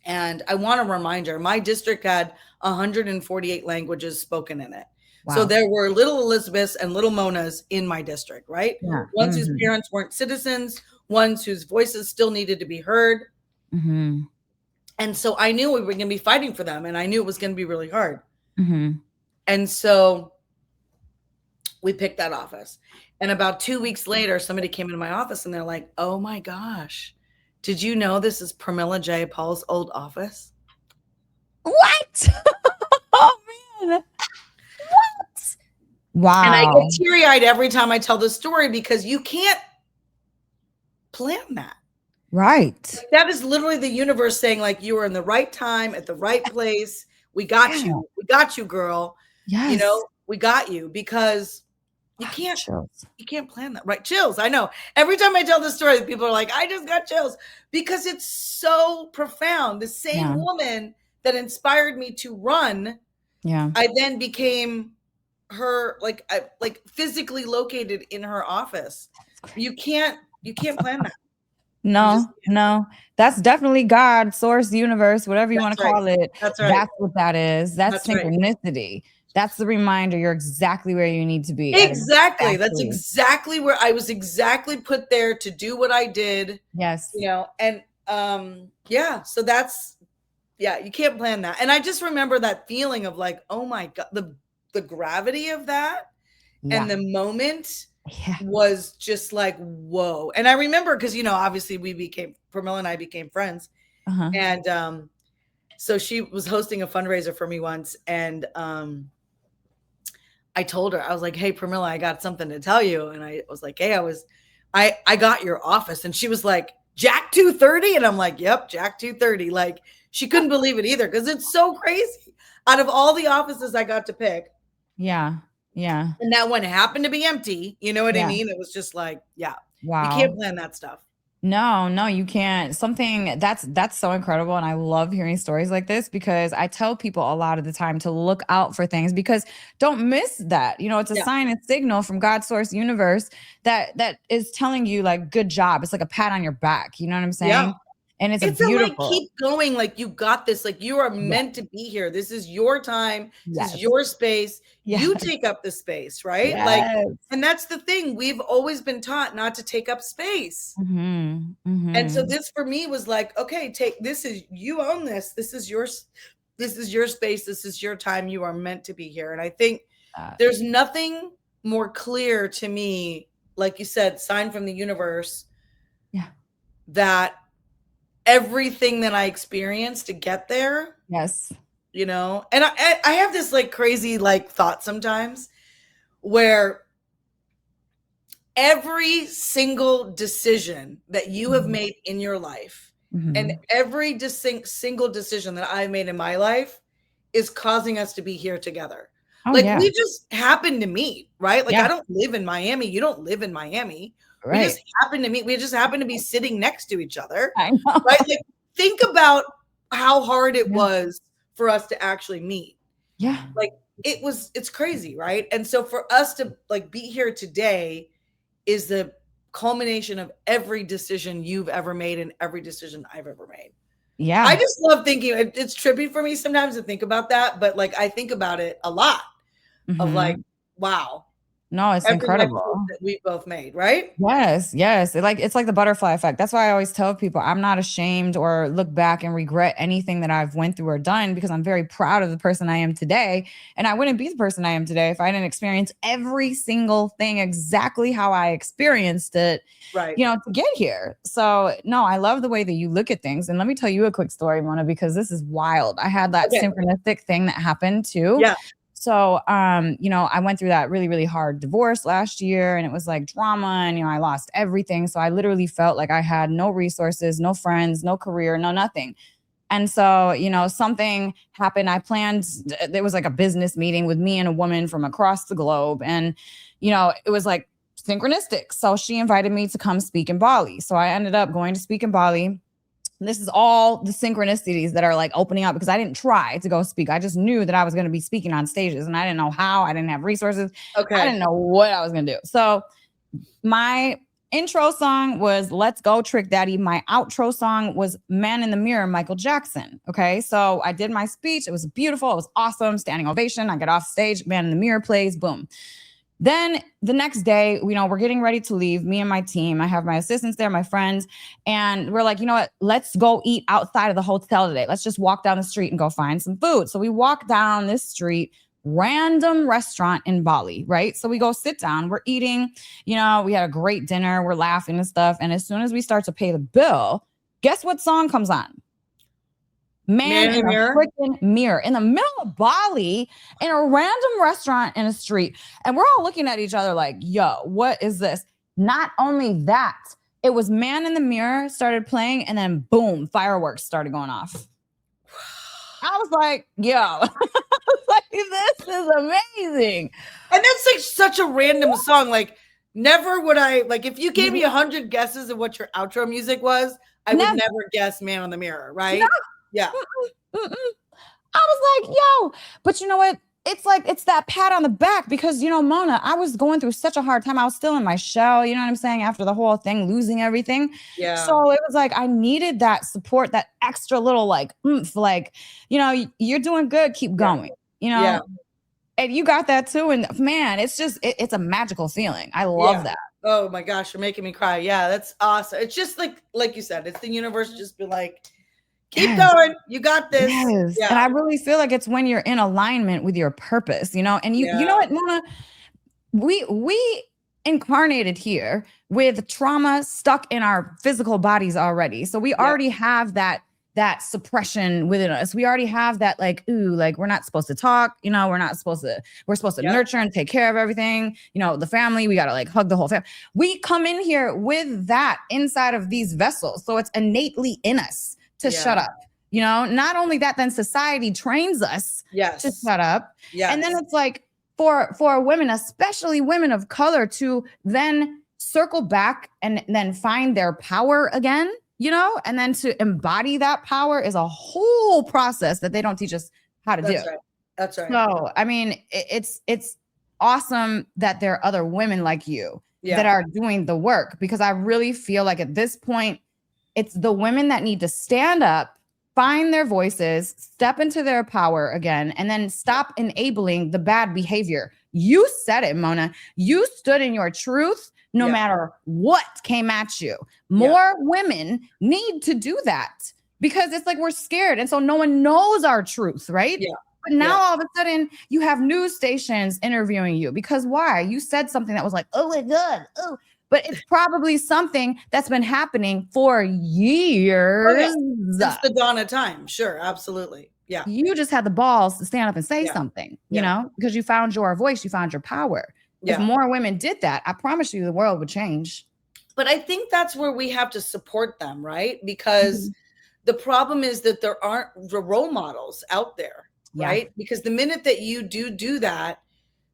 And I want a reminder, my district had 148 languages spoken in it. Wow. So there were little Elisabeths and little Monas in my district, right? Yeah. Ones whose parents weren't citizens, ones whose voices still needed to be heard. And so I knew we were going to be fighting for them, and I knew it was going to be really hard. And so we picked that office. And about 2 weeks later, somebody came into my office and they're like, oh my gosh, did you know this is Pramila J. Paul's old office? What? Oh man. What? Wow. And I get teary-eyed every time I tell this story because you can't plan that. Right. That is literally the universe saying like, you were in the right time at the right place. We got you. We got you, girl. Yes. We got you because you can't plan that. Right. Chills. I know. Every time I tell this story, people are like, I just got chills because it's so profound. The same woman that inspired me to run. Yeah. I then became her, like physically located in her office. You can't plan that. No, that's definitely God, source, universe, whatever you want to call it. That's right. That's what that is. That's synchronicity. Right. That's the reminder you're exactly where you need to be. Exactly. That's exactly where I was exactly put there to do what I did. Yes. And so that's, you can't plan that. And I just remember that feeling of like, oh my God, the gravity of that and the moment was just like, whoa. And I remember because, obviously Pramila and I became friends. And so she was hosting a fundraiser for me once. And I told her, I was like, hey, Pramila, I got something to tell you. And I was like, hey, I got your office. And she was like, Jack 230? And I'm like, yep, Jack 230. Like she couldn't believe it either because it's so crazy. Out of all the offices I got to pick. Yeah. And that one happened to be empty. You know what I mean? It was just like, wow. You can't plan that stuff. No, you can't. Something that's so incredible. And I love hearing stories like this because I tell people a lot of the time to look out for things because don't miss that. It's a Yeah. sign and signal from God's source universe that is telling you like good job. It's like a pat on your back. You know what I'm Yeah. saying? And it's a It's a like, beautiful. keep going. Like, you got this. Like, you are Yeah. meant to be here. This is your time. This is Yes. your space. You Yes. take up the space, right? Like, Yes. and that's the thing. We've always been taught not to take up space. And so Mm-hmm. this for me was like, okay, this is, you own this. This is your space. This is your time. You are meant to be here. And I think there's nothing more clear to me, like you said, sign from the universe. Yeah. That everything that I experienced to get there. Yes. And I have this like crazy like thought sometimes where every single decision that you have made in your life and every single decision that I've made in my life is causing us to be here together. Oh, Like, yeah. we just happen to meet, right? Like, Yeah. I don't live in Miami. You don't live in Miami. We Right. just happen to meet. We just happen to be sitting next to each other, I know. right? Like, think about how hard it Yeah. was for us to actually meet. Yeah. Like, it's crazy, right? And so for us to like be here today is the culmination of every decision you've ever made and every decision I've ever made. Yeah. I just love thinking. It's trippy for me sometimes to think about that, but like, I think about it a lot of like, wow. No, it's Every life incredible. choice that we both made, right? Yes. It's like the butterfly effect. That's why I always tell people I'm not ashamed or look back and regret anything that I've went through or done because I'm very proud of the person I am today. And I wouldn't be the person I am today if I didn't experience every single thing exactly how I experienced it, Right. to get here. So no, I love the way that you look at things. And let me tell you a quick story, Mona, because this is wild. I had that synchronistic thing that happened too. Yeah. So, I went through that really, really hard divorce last year and it was like drama and, I lost everything. So I literally felt like I had no resources, no friends, no career, no nothing. And so, something happened. There was like a business meeting with me and a woman from across the globe. And, it was like synchronistic. So she invited me to come speak in Bali. So I ended up going to speak in Bali. This is all the synchronicities that are like opening up because I didn't try to go speak. I just knew that I was going to be speaking on stages and I didn't know how. I didn't have resources. Okay. I didn't know what I was going to do. So my intro song was Let's Go Trick Daddy. My outro song was Man in the Mirror, Michael Jackson. Okay. So I did my speech. It was beautiful. It was awesome. Standing ovation. I get off stage. Man in the Mirror plays. Boom. Then the next day, we're getting ready to leave, me and my team. I have my assistants there, my friends, and we're like, you know what? Let's go eat outside of the hotel today. Let's just walk down the street and go find some food. So we walk down this street, random restaurant in Bali, right? So we go sit down, we're eating, we had a great dinner, we're laughing and stuff. And as soon as we start to pay the bill, guess what song comes on? Man in a freaking mirror in the middle of Bali in a random restaurant in a street. And we're all looking at each other like, yo, what is this? Not only that, it was Man in the Mirror started playing and then boom, fireworks started going off. I was like, yo, this is amazing. And that's like such a random song. Like, never would I, like, if you gave me 100 guesses of what your outro music was, I would never guess Man in the Mirror, right? No. Yeah. I was like, yo, but you know what? It's that pat on the back because, Mona, I was going through such a hard time. I was still in my shell, you know what I'm saying? After the whole thing, losing everything. Yeah. So it was like, I needed that support, that extra little like, oomph, like, you're doing good. Keep going, Yeah. And you got that too. And man, it's just, it's a magical feeling. I love that. Oh my gosh. You're making me cry. Yeah. That's awesome. It's just like you said, it's the universe just be like, keep going. You got this. Yes. Yeah. And I really feel like it's when you're in alignment with your purpose, and you know what, Mona, we incarnated here with trauma stuck in our physical bodies already. So we already have that suppression within us. We already have that like, ooh, like we're not supposed to talk, we're supposed to nurture and take care of everything. The family, we got to like hug the whole family. We come in here with that inside of these vessels. So it's innately in us to shut up. Not only that, then society trains us to shut up. And then it's like for women, especially women of color, to then circle back and then find their power again, you know, and then to embody that power is a whole process that they don't teach us how to do. Right. That's right. So, I mean, it's awesome that there are other women like you that are doing the work, because I really feel like at this point, it's the women that need to stand up, find their voices, step into their power again, and then stop enabling the bad behavior. You said it, Mona. You stood in your truth no matter what came at you. More women need to do that, because it's like we're scared. And so no one knows our truth, right? Yeah. But now all of a sudden you have news stations interviewing you, because why? You said something that was like, oh my God, oh. But it's probably something that's been happening for years. Since the dawn of time. Sure, absolutely. Yeah. You just had the balls to stand up and say something, you know, because you found your voice, you found your power. If more women did that, I promise you the world would change. But I think that's where we have to support them, right? Because the problem is that there aren't the role models out there, right? Because the minute that you do that,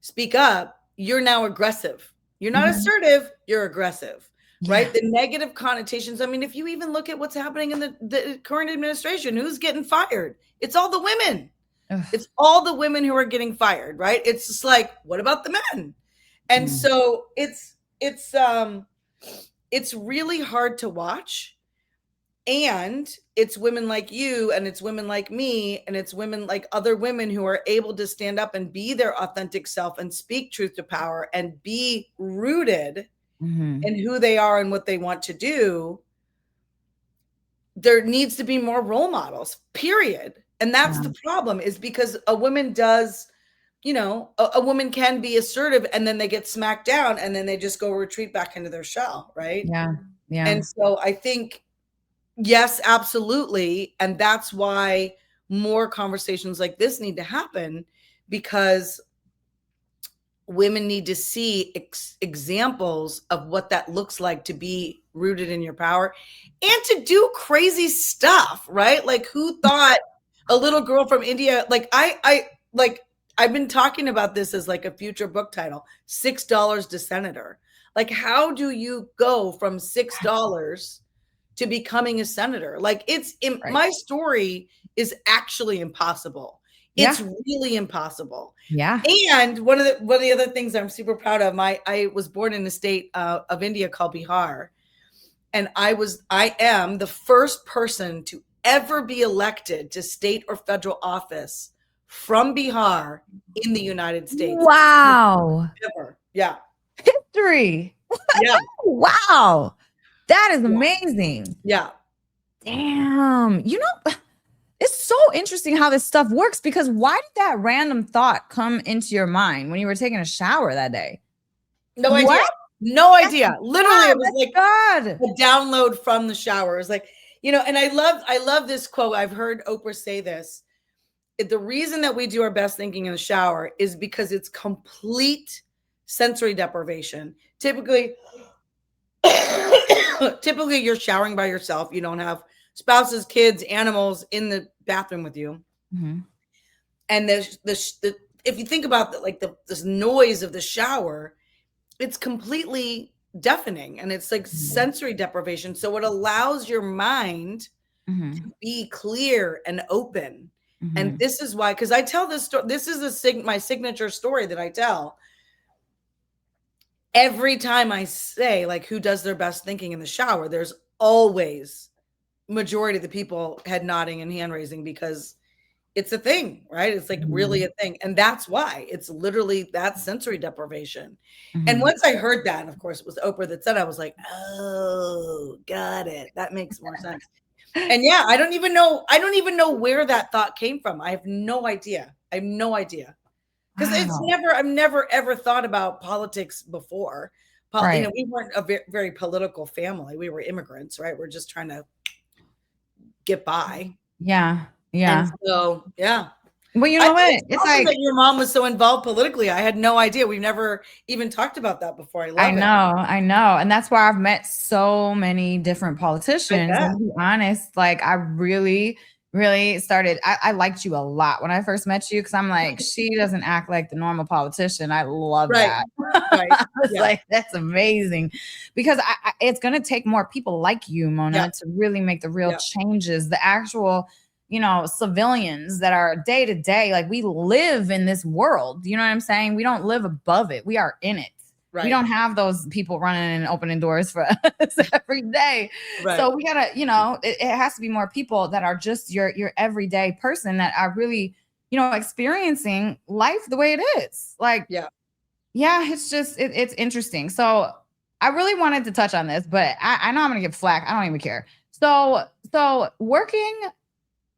speak up, you're now aggressive. You're not assertive, you're aggressive, right? The negative connotations. I mean, if you even look at what's happening in the current administration, who's getting fired? It's all the women. Ugh. It's all the women who are getting fired, right? It's just like, what about the men? And so it's really hard to watch. And it's women like you, and it's women like me, and it's women like other women who are able to stand up and be their authentic self and speak truth to power and be rooted in who they are and what they want to do. There needs to be more role models, period. And that's the problem, is because a woman does, you know, a woman can be assertive and then they get smacked down and then they just go retreat back into their shell, right? Yeah. Yeah. And so I think, yes, absolutely. And that's why more conversations like this need to happen, because women need to see examples of what that looks like to be rooted in your power and to do crazy stuff, right? Like, who thought a little girl from India, like I've been talking about this as like a future book title, $6 to senator. Like, how do you go from $6 to becoming a senator? Like, it's my story is actually impossible. It's really impossible. Yeah. And one of the other things I'm super proud of, I was born in a state of India called Bihar. And I am the first person to ever be elected to state or federal office from Bihar in the United States. Wow. Ever. Yeah. History. Yeah. Wow. That is amazing. Yeah. Damn. You know, it's so interesting how this stuff works, because why did that random thought come into your mind when you were taking a shower that day? No idea. What? No idea. Literally, it was like God. A download from the shower. It was like, you know, and I love this quote. I've heard Oprah say this. The reason that we do our best thinking in the shower is because it's complete sensory deprivation. Typically you're showering by yourself. You don't have spouses, kids, animals in the bathroom with you. Mm-hmm. And if you think about this noise of the shower, it's completely deafening, and it's like sensory deprivation. So it allows your mind to be clear and open. And this is why, because I tell this story, this is my signature story that I tell every time I say, like, who does their best thinking in the shower. There's always majority of the people head nodding and hand raising, because it's a thing, right? It's like really a thing. And that's why it's literally that sensory deprivation. And once I heard that, and of course it was Oprah that said, I was like, oh, got it. That makes more sense. And yeah, I don't even know where that thought came from. I have no idea. Because I've never ever thought about politics before. Right. You know, we weren't a very political family. We were immigrants, right? We're just trying to get by. Yeah. Yeah. And so, yeah. Well, you know what? It's like that your mom was so involved politically. I had no idea. We've never even talked about that before. I know. And that's why I've met so many different politicians. And to be honest, like, I really really started. I liked you a lot when I first met you because I'm like, she doesn't act like the normal politician. I love Right. that. Right. I was Yeah. like, that's amazing because it's going to take more people like you, Mona, Yeah. to really make the real Yeah. changes, the actual, civilians that are day to day. Like we live in this world. You know what I'm saying? We don't live above it. We are in it. Right. We don't have those people running and opening doors for us every day. Right. So we gotta, it has to be more people that are just your everyday person that are really, experiencing life the way it is. Like, Yeah. It's just it's interesting. So I really wanted to touch on this, but I know I'm gonna get flack. I don't even care. So working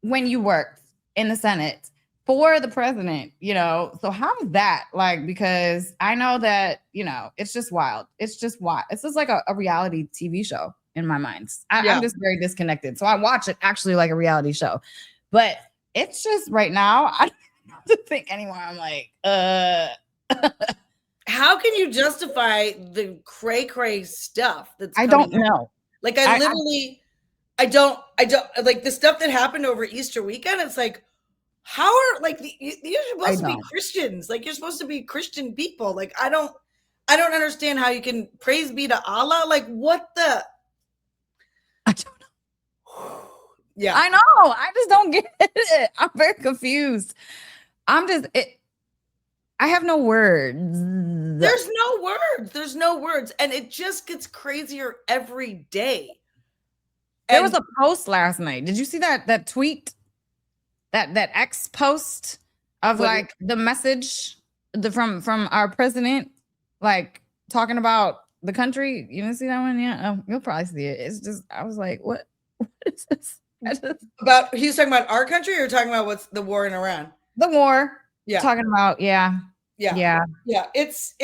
when you worked in the Senate for the president, so how is that like? Because I know that, it's just wild. It's just wild. It's just like a reality TV show in my mind. I'm just very disconnected. So I watch it actually like a reality show, but it's just right now, I don't think anymore. I'm like, How can you justify the cray stuff that's I coming don't know. Like I don't like the stuff that happened over Easter weekend. It's like, how are like you're supposed to be Christians? Like you're supposed to be Christian people. Like I don't understand how you can praise be to Allah. Like what the? I don't know. Yeah, I know. I just don't get it. I'm very confused. I have no words. There's no words. And it just gets crazier every day. There was a post last night. Did you see that tweet? That X post of like the message from our president, like talking about the country. You didn't see that one? Yeah. You'll probably see it. It's just, I was like, what is this? He's talking about our country or talking about what's the war in Iran? The war. Yeah. Talking about, Yeah. It's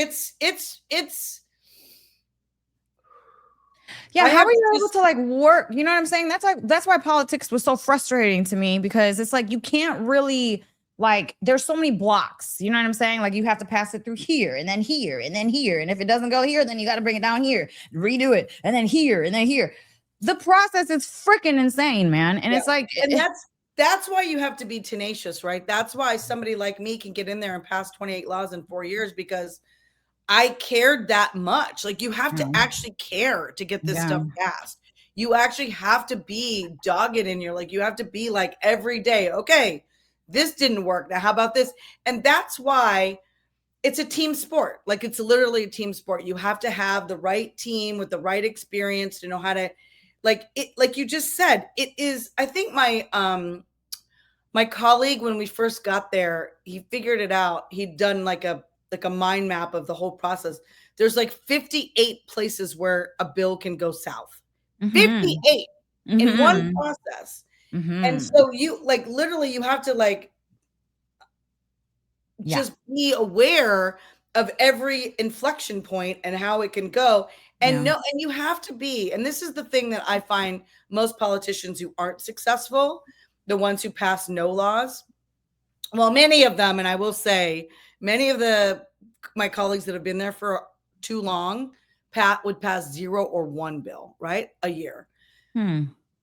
how are you able to like work? You know what I'm saying? That's why politics was so frustrating to me, because it's like you can't really like, there's so many blocks. You know what I'm saying? Like you have to pass it through here and then here and then here. And if it doesn't go here, then you got to bring it down here, redo it, and then here and then here. The process is freaking insane, man. And it's like, and that's why you have to be tenacious, right? That's why somebody like me can get in there and pass 28 laws in 4 years, because I cared that much. Like you have to actually care to get this stuff passed. You actually have to be dogged in your, like, you have to be like every day, okay, this didn't work. Now, how about this? And that's why it's a team sport. Like it's literally a team sport. You have to have the right team with the right experience to know how to, like it, like you just said, it is, I think my colleague, when we first got there, he figured it out. He'd done like a mind map of the whole process. There's like 58 places where a bill can go south. 58 in one process. And so you like literally you have to like just be aware of every inflection point and how it can go. And and you have to be, and this is the thing that I find most politicians who aren't successful, the ones who pass no laws, well, many of them, and I will say many of my colleagues that have been there for too long, would pass 0 or 1 bill, right? A year.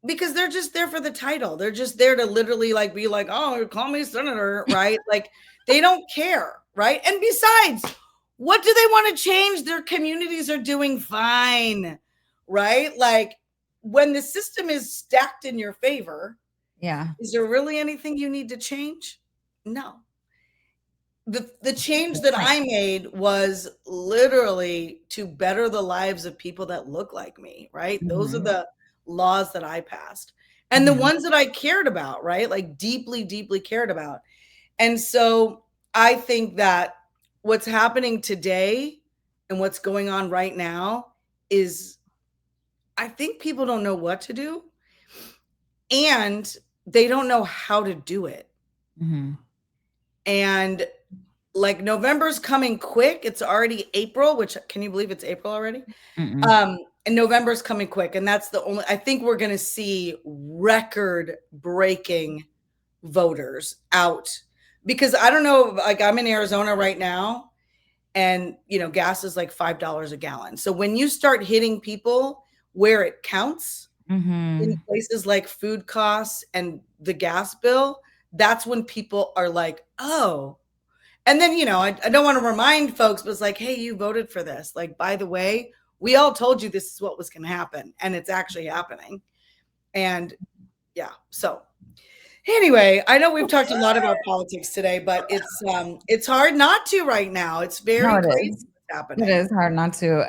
Because they're just there for the title. They're just there to literally like be like, oh, call me senator, right? Like they don't care, right? And besides, what do they want to change? Their communities are doing fine, right? Like when the system is stacked in your favor, is there really anything you need to change? No. The change that I made was literally to better the lives of people that look like me, right? Those are the laws that I passed and the ones that I cared about, right? Like deeply, deeply cared about. And so I think that what's happening today and what's going on right now is, I think people don't know what to do and they don't know how to do it. And like November's coming quick. It's already April, which, can you believe it's April already? And November's coming quick. And that's I think we're going to see record breaking voters out, because I don't know, like I'm in Arizona right now and, gas is like $5 a gallon. So when you start hitting people where it counts in places like food costs and the gas bill, that's when people are like, oh. And then, I don't want to remind folks, but it's like, hey, you voted for this. Like, by the way, we all told you this is what was going to happen, and it's actually happening. And yeah, so anyway, I know we've talked a lot about politics today, but it's hard not to right now. It's very crazy what's happening. It is hard not to.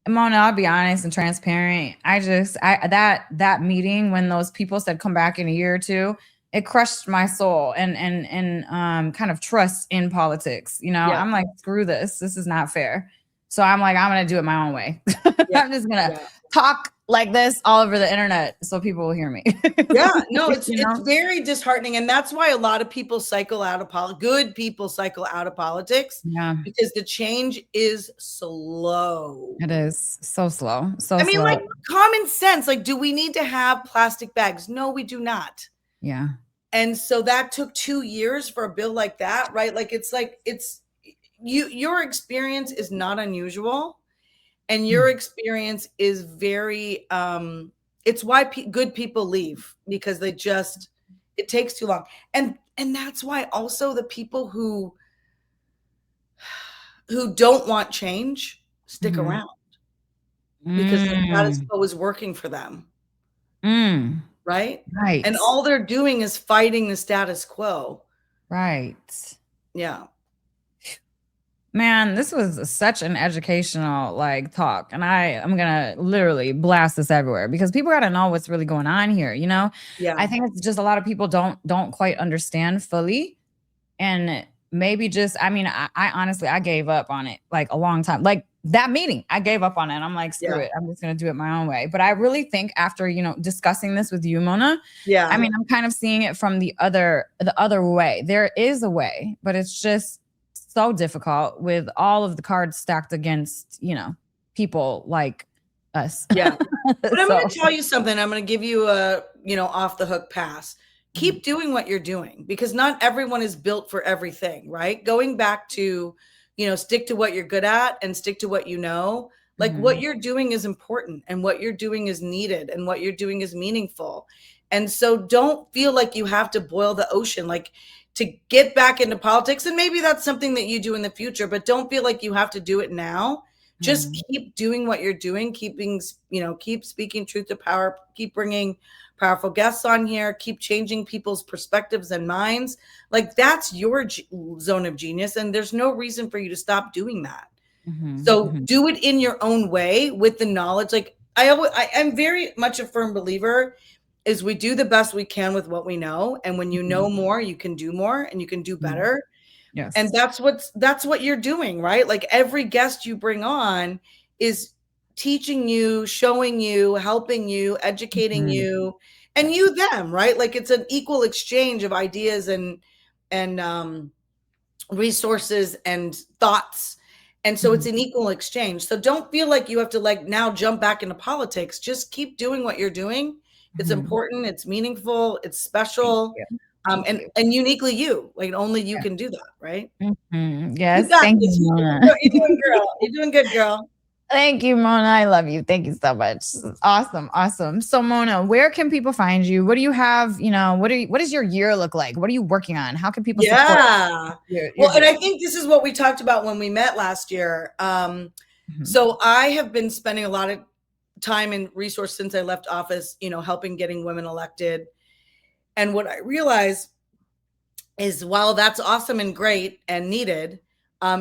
Mona, I'll be honest and transparent. That meeting when those people said come back in a year or two, it crushed my soul and kind of trust in politics. I'm like, screw this. This is not fair. So I'm like, I'm gonna do it my own way. I'm just gonna talk like this all over the internet so people will hear me. It's very disheartening, and that's why a lot of people cycle out of politics. Good people cycle out of politics, because the change is slow. It is so slow. I mean, like common sense. Like, do we need to have plastic bags? No, we do not. Yeah. And so that took 2 years for a bill like that, right? Like, it's your experience is not unusual. And your experience is very, it's why good people leave, because it takes too long. And that's why also the people who don't want change stick around, because the status quo is working for them. Right? Right. And all they're doing is fighting the status quo. Right. Yeah. Man, this was such an educational talk, and I'm gonna literally blast this everywhere because people got to know what's really going on here. Yeah, I think it's just a lot of people don't quite understand fully, and maybe just I honestly I gave up on it a long time. Like that meeting, I gave up on it. I'm like, screw it, I'm just gonna do it my own way. But I really think after discussing this with you, Mona, I'm kind of seeing it from the other way. There is a way, but it's just so difficult with all of the cards stacked against, people like us. Yeah. But I'm going to tell you something. I'm going to give you a, off the hook pass. Keep doing what you're doing, because not everyone is built for everything, right? Going back to, stick to what you're good at and stick to what you know. Like what you're doing is important, and what you're doing is needed, and what you're doing is meaningful. And so don't feel like you have to boil the ocean. Like, to get back into politics, and maybe that's something that you do in the future, but don't feel like you have to do it now. Just keep doing what you're doing, keep speaking truth to power, keep bringing powerful guests on here, keep changing people's perspectives and minds. Like, that's your zone of genius, and there's no reason for you to stop doing that. So do it in your own way with the knowledge. Like, I'm very much a firm believer is we do the best we can with what we know. And when you know more, you can do more and you can do better. Yes. And that's what you're doing, right? Like, every guest you bring on is teaching you, showing you, helping you, educating you, and you them, right? Like, it's an equal exchange of ideas and resources and thoughts. And so it's an equal exchange. So don't feel like you have to now jump back into politics. Just keep doing what you're doing. It's important. It's meaningful. It's special. And uniquely you. Like, only you can do that, right? Yes. Thank you, Mona. You're doing, girl. You're doing good, girl. Thank you, Mona. I love you. Thank you so much. Awesome. So, Mona, where can people find you? What do you have? What does your year look like? What are you working on? How can people support you? Well, and I think this is what we talked about when we met last year. So I have been spending a lot of time and resource since I left office, helping getting women elected. And what I realized is, while that's awesome and great and needed,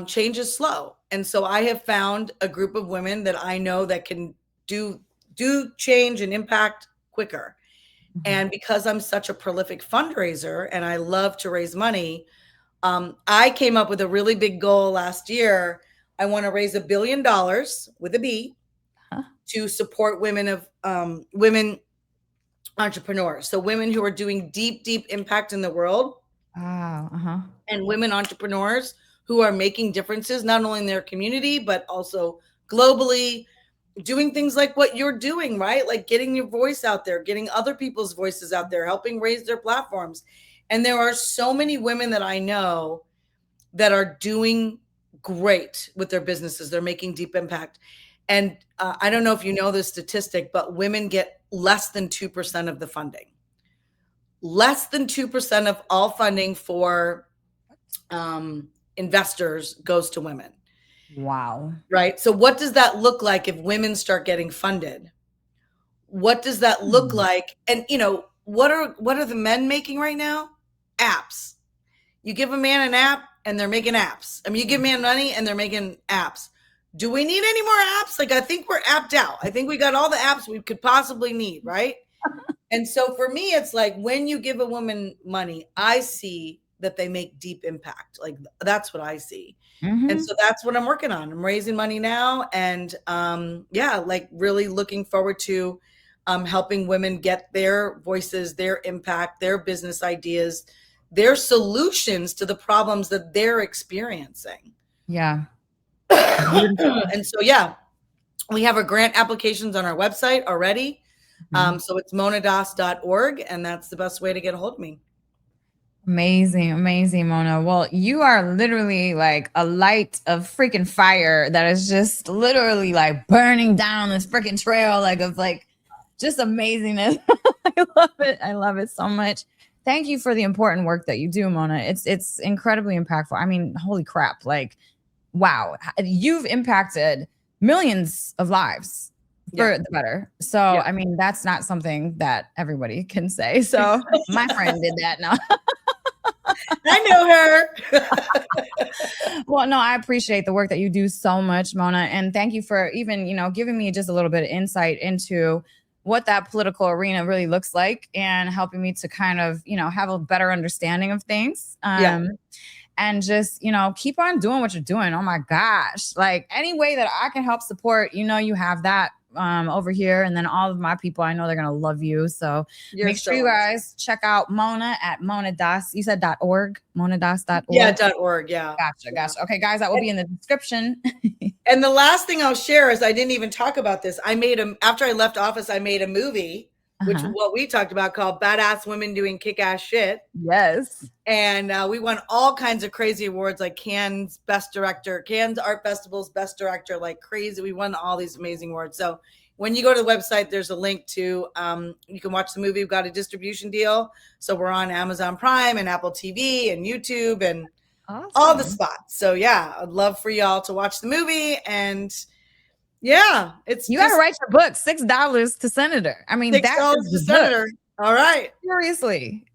change is slow. And so I have found a group of women that I know that can do change and impact quicker. And because I'm such a prolific fundraiser and I love to raise money, I came up with a really big goal last year. I want to raise $1 billion with a B to support women entrepreneurs. So women who are doing deep impact in the world. And women entrepreneurs who are making differences, not only in their community, but also globally, doing things like what you're doing, right? Like getting your voice out there, getting other people's voices out there, helping raise their platforms. And there are so many women that I know that are doing great with their businesses. They're making deep impact. And I don't know if you know this statistic, but women get less than 2% of the funding. less than 2% of all funding for investors goes to women. Wow. Right. So what does that look like if women start getting funded? What does that look like? And what are the men making right now? Apps. You give a man an app and they're making apps. I mean, you give a man money and they're making apps. Do we need any more apps? Like, I think we're apped out. I think we got all the apps we could possibly need, right? And so for me, it's like when you give a woman money, I see that they make deep impact. Like, that's what I see. And so that's what I'm working on. I'm raising money now. And like really looking forward to helping women get their voices, their impact, their business ideas, their solutions to the problems that they're experiencing. Yeah. And so, we have our grant applications on our website already. So it's monadas.org, and that's the best way to get a hold of me. Amazing, Mona. Well, you are literally like a light of freaking fire that is just literally like burning down this freaking trail, of just amazingness. I love it so much. Thank you for the important work that you do, Mona. It's incredibly impactful. I mean, holy crap. Like, wow. You've impacted millions of lives for the better. So, I mean, that's not something that everybody can say. So my friend did that now. I know her. Well, no, I appreciate the work that you do so much, Mona. And thank you for even, giving me just a little bit of insight into what that political arena really looks like and helping me to kind of, have a better understanding of things. And just, keep on doing what you're doing. Oh my gosh. Like any way that I can help support, you have that over here. And then all of my people, I know they're going to love you. So make sure you guys check out Mona at monadas. You said .org, monadas.org. Yeah, .org. Yeah. Gotcha. Okay, guys, that will be in the description. And the last thing I'll share is I didn't even talk about this. After I left office, I made a movie, which is what we talked about, called Badass Women Doing Kick-Ass Shit. Yes. And we won all kinds of crazy awards, like Cannes Best Director, Cannes Art Festival's Best Director, like crazy. We won all these amazing awards. So when you go to the website, there's a link to, you can watch the movie. We've got a distribution deal. So we're on Amazon Prime and Apple TV and YouTube and all the spots. So I'd love for y'all to watch the movie. And it's you got to write your book, $6 to Senator. I mean, $6 to Senator. All right. Seriously.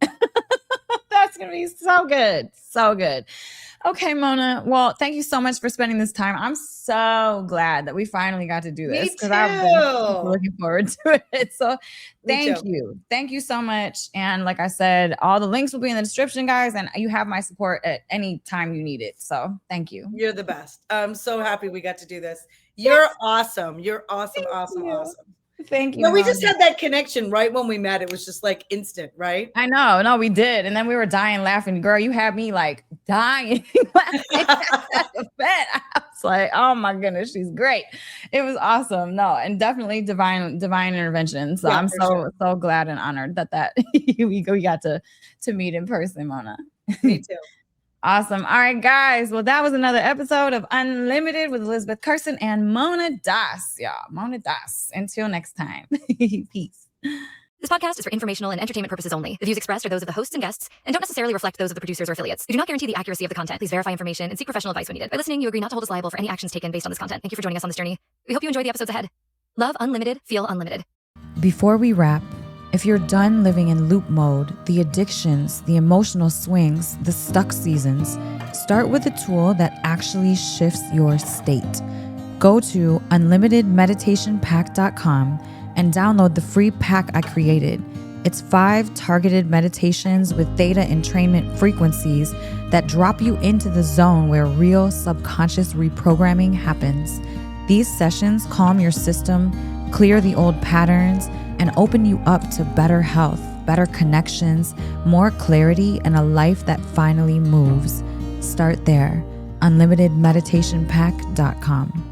That's going to be so good. So good. Okay, Mona. Well, thank you so much for spending this time. I'm so glad that we finally got to do this because I've been looking forward to it. So thank you. Thank you so much. And like I said, all the links will be in the description, guys. And you have my support at any time you need it. So thank you. You're the best. I'm so happy we got to do this. You're awesome. You're awesome. Awesome. Thank you. No, we just had that connection right when we met. It was just like instant, right? I know. No, we did. And then we were dying laughing. Girl, you had me like dying laughing at the bed. I was like, oh my goodness, she's great. It was awesome. No, and definitely divine intervention. So I'm so glad and honored that we got to meet in person, Mona. Me too. Awesome. All right, guys. Well, that was another episode of Unlimited with Elisabeth Carson and Mona Das. Yeah, Mona Das. Until next time. Peace. This podcast is for informational and entertainment purposes only. The views expressed are those of the hosts and guests and don't necessarily reflect those of the producers or affiliates. We do not guarantee the accuracy of the content. Please verify information and seek professional advice when needed. By listening, you agree not to hold us liable for any actions taken based on this content. Thank you for joining us on this journey. We hope you enjoy the episodes ahead. Love unlimited, feel unlimited. Before we wrap, if you're done living in loop mode, the addictions, the emotional swings, the stuck seasons, start with a tool that actually shifts your state. Go to unlimitedmeditationpack.com and download the free pack I created. It's 5 targeted meditations with theta entrainment frequencies that drop you into the zone where real subconscious reprogramming happens. These sessions calm your system, clear the old patterns, and open you up to better health, better connections, more clarity, and a life that finally moves. Start there. unlimitedmeditationpack.com.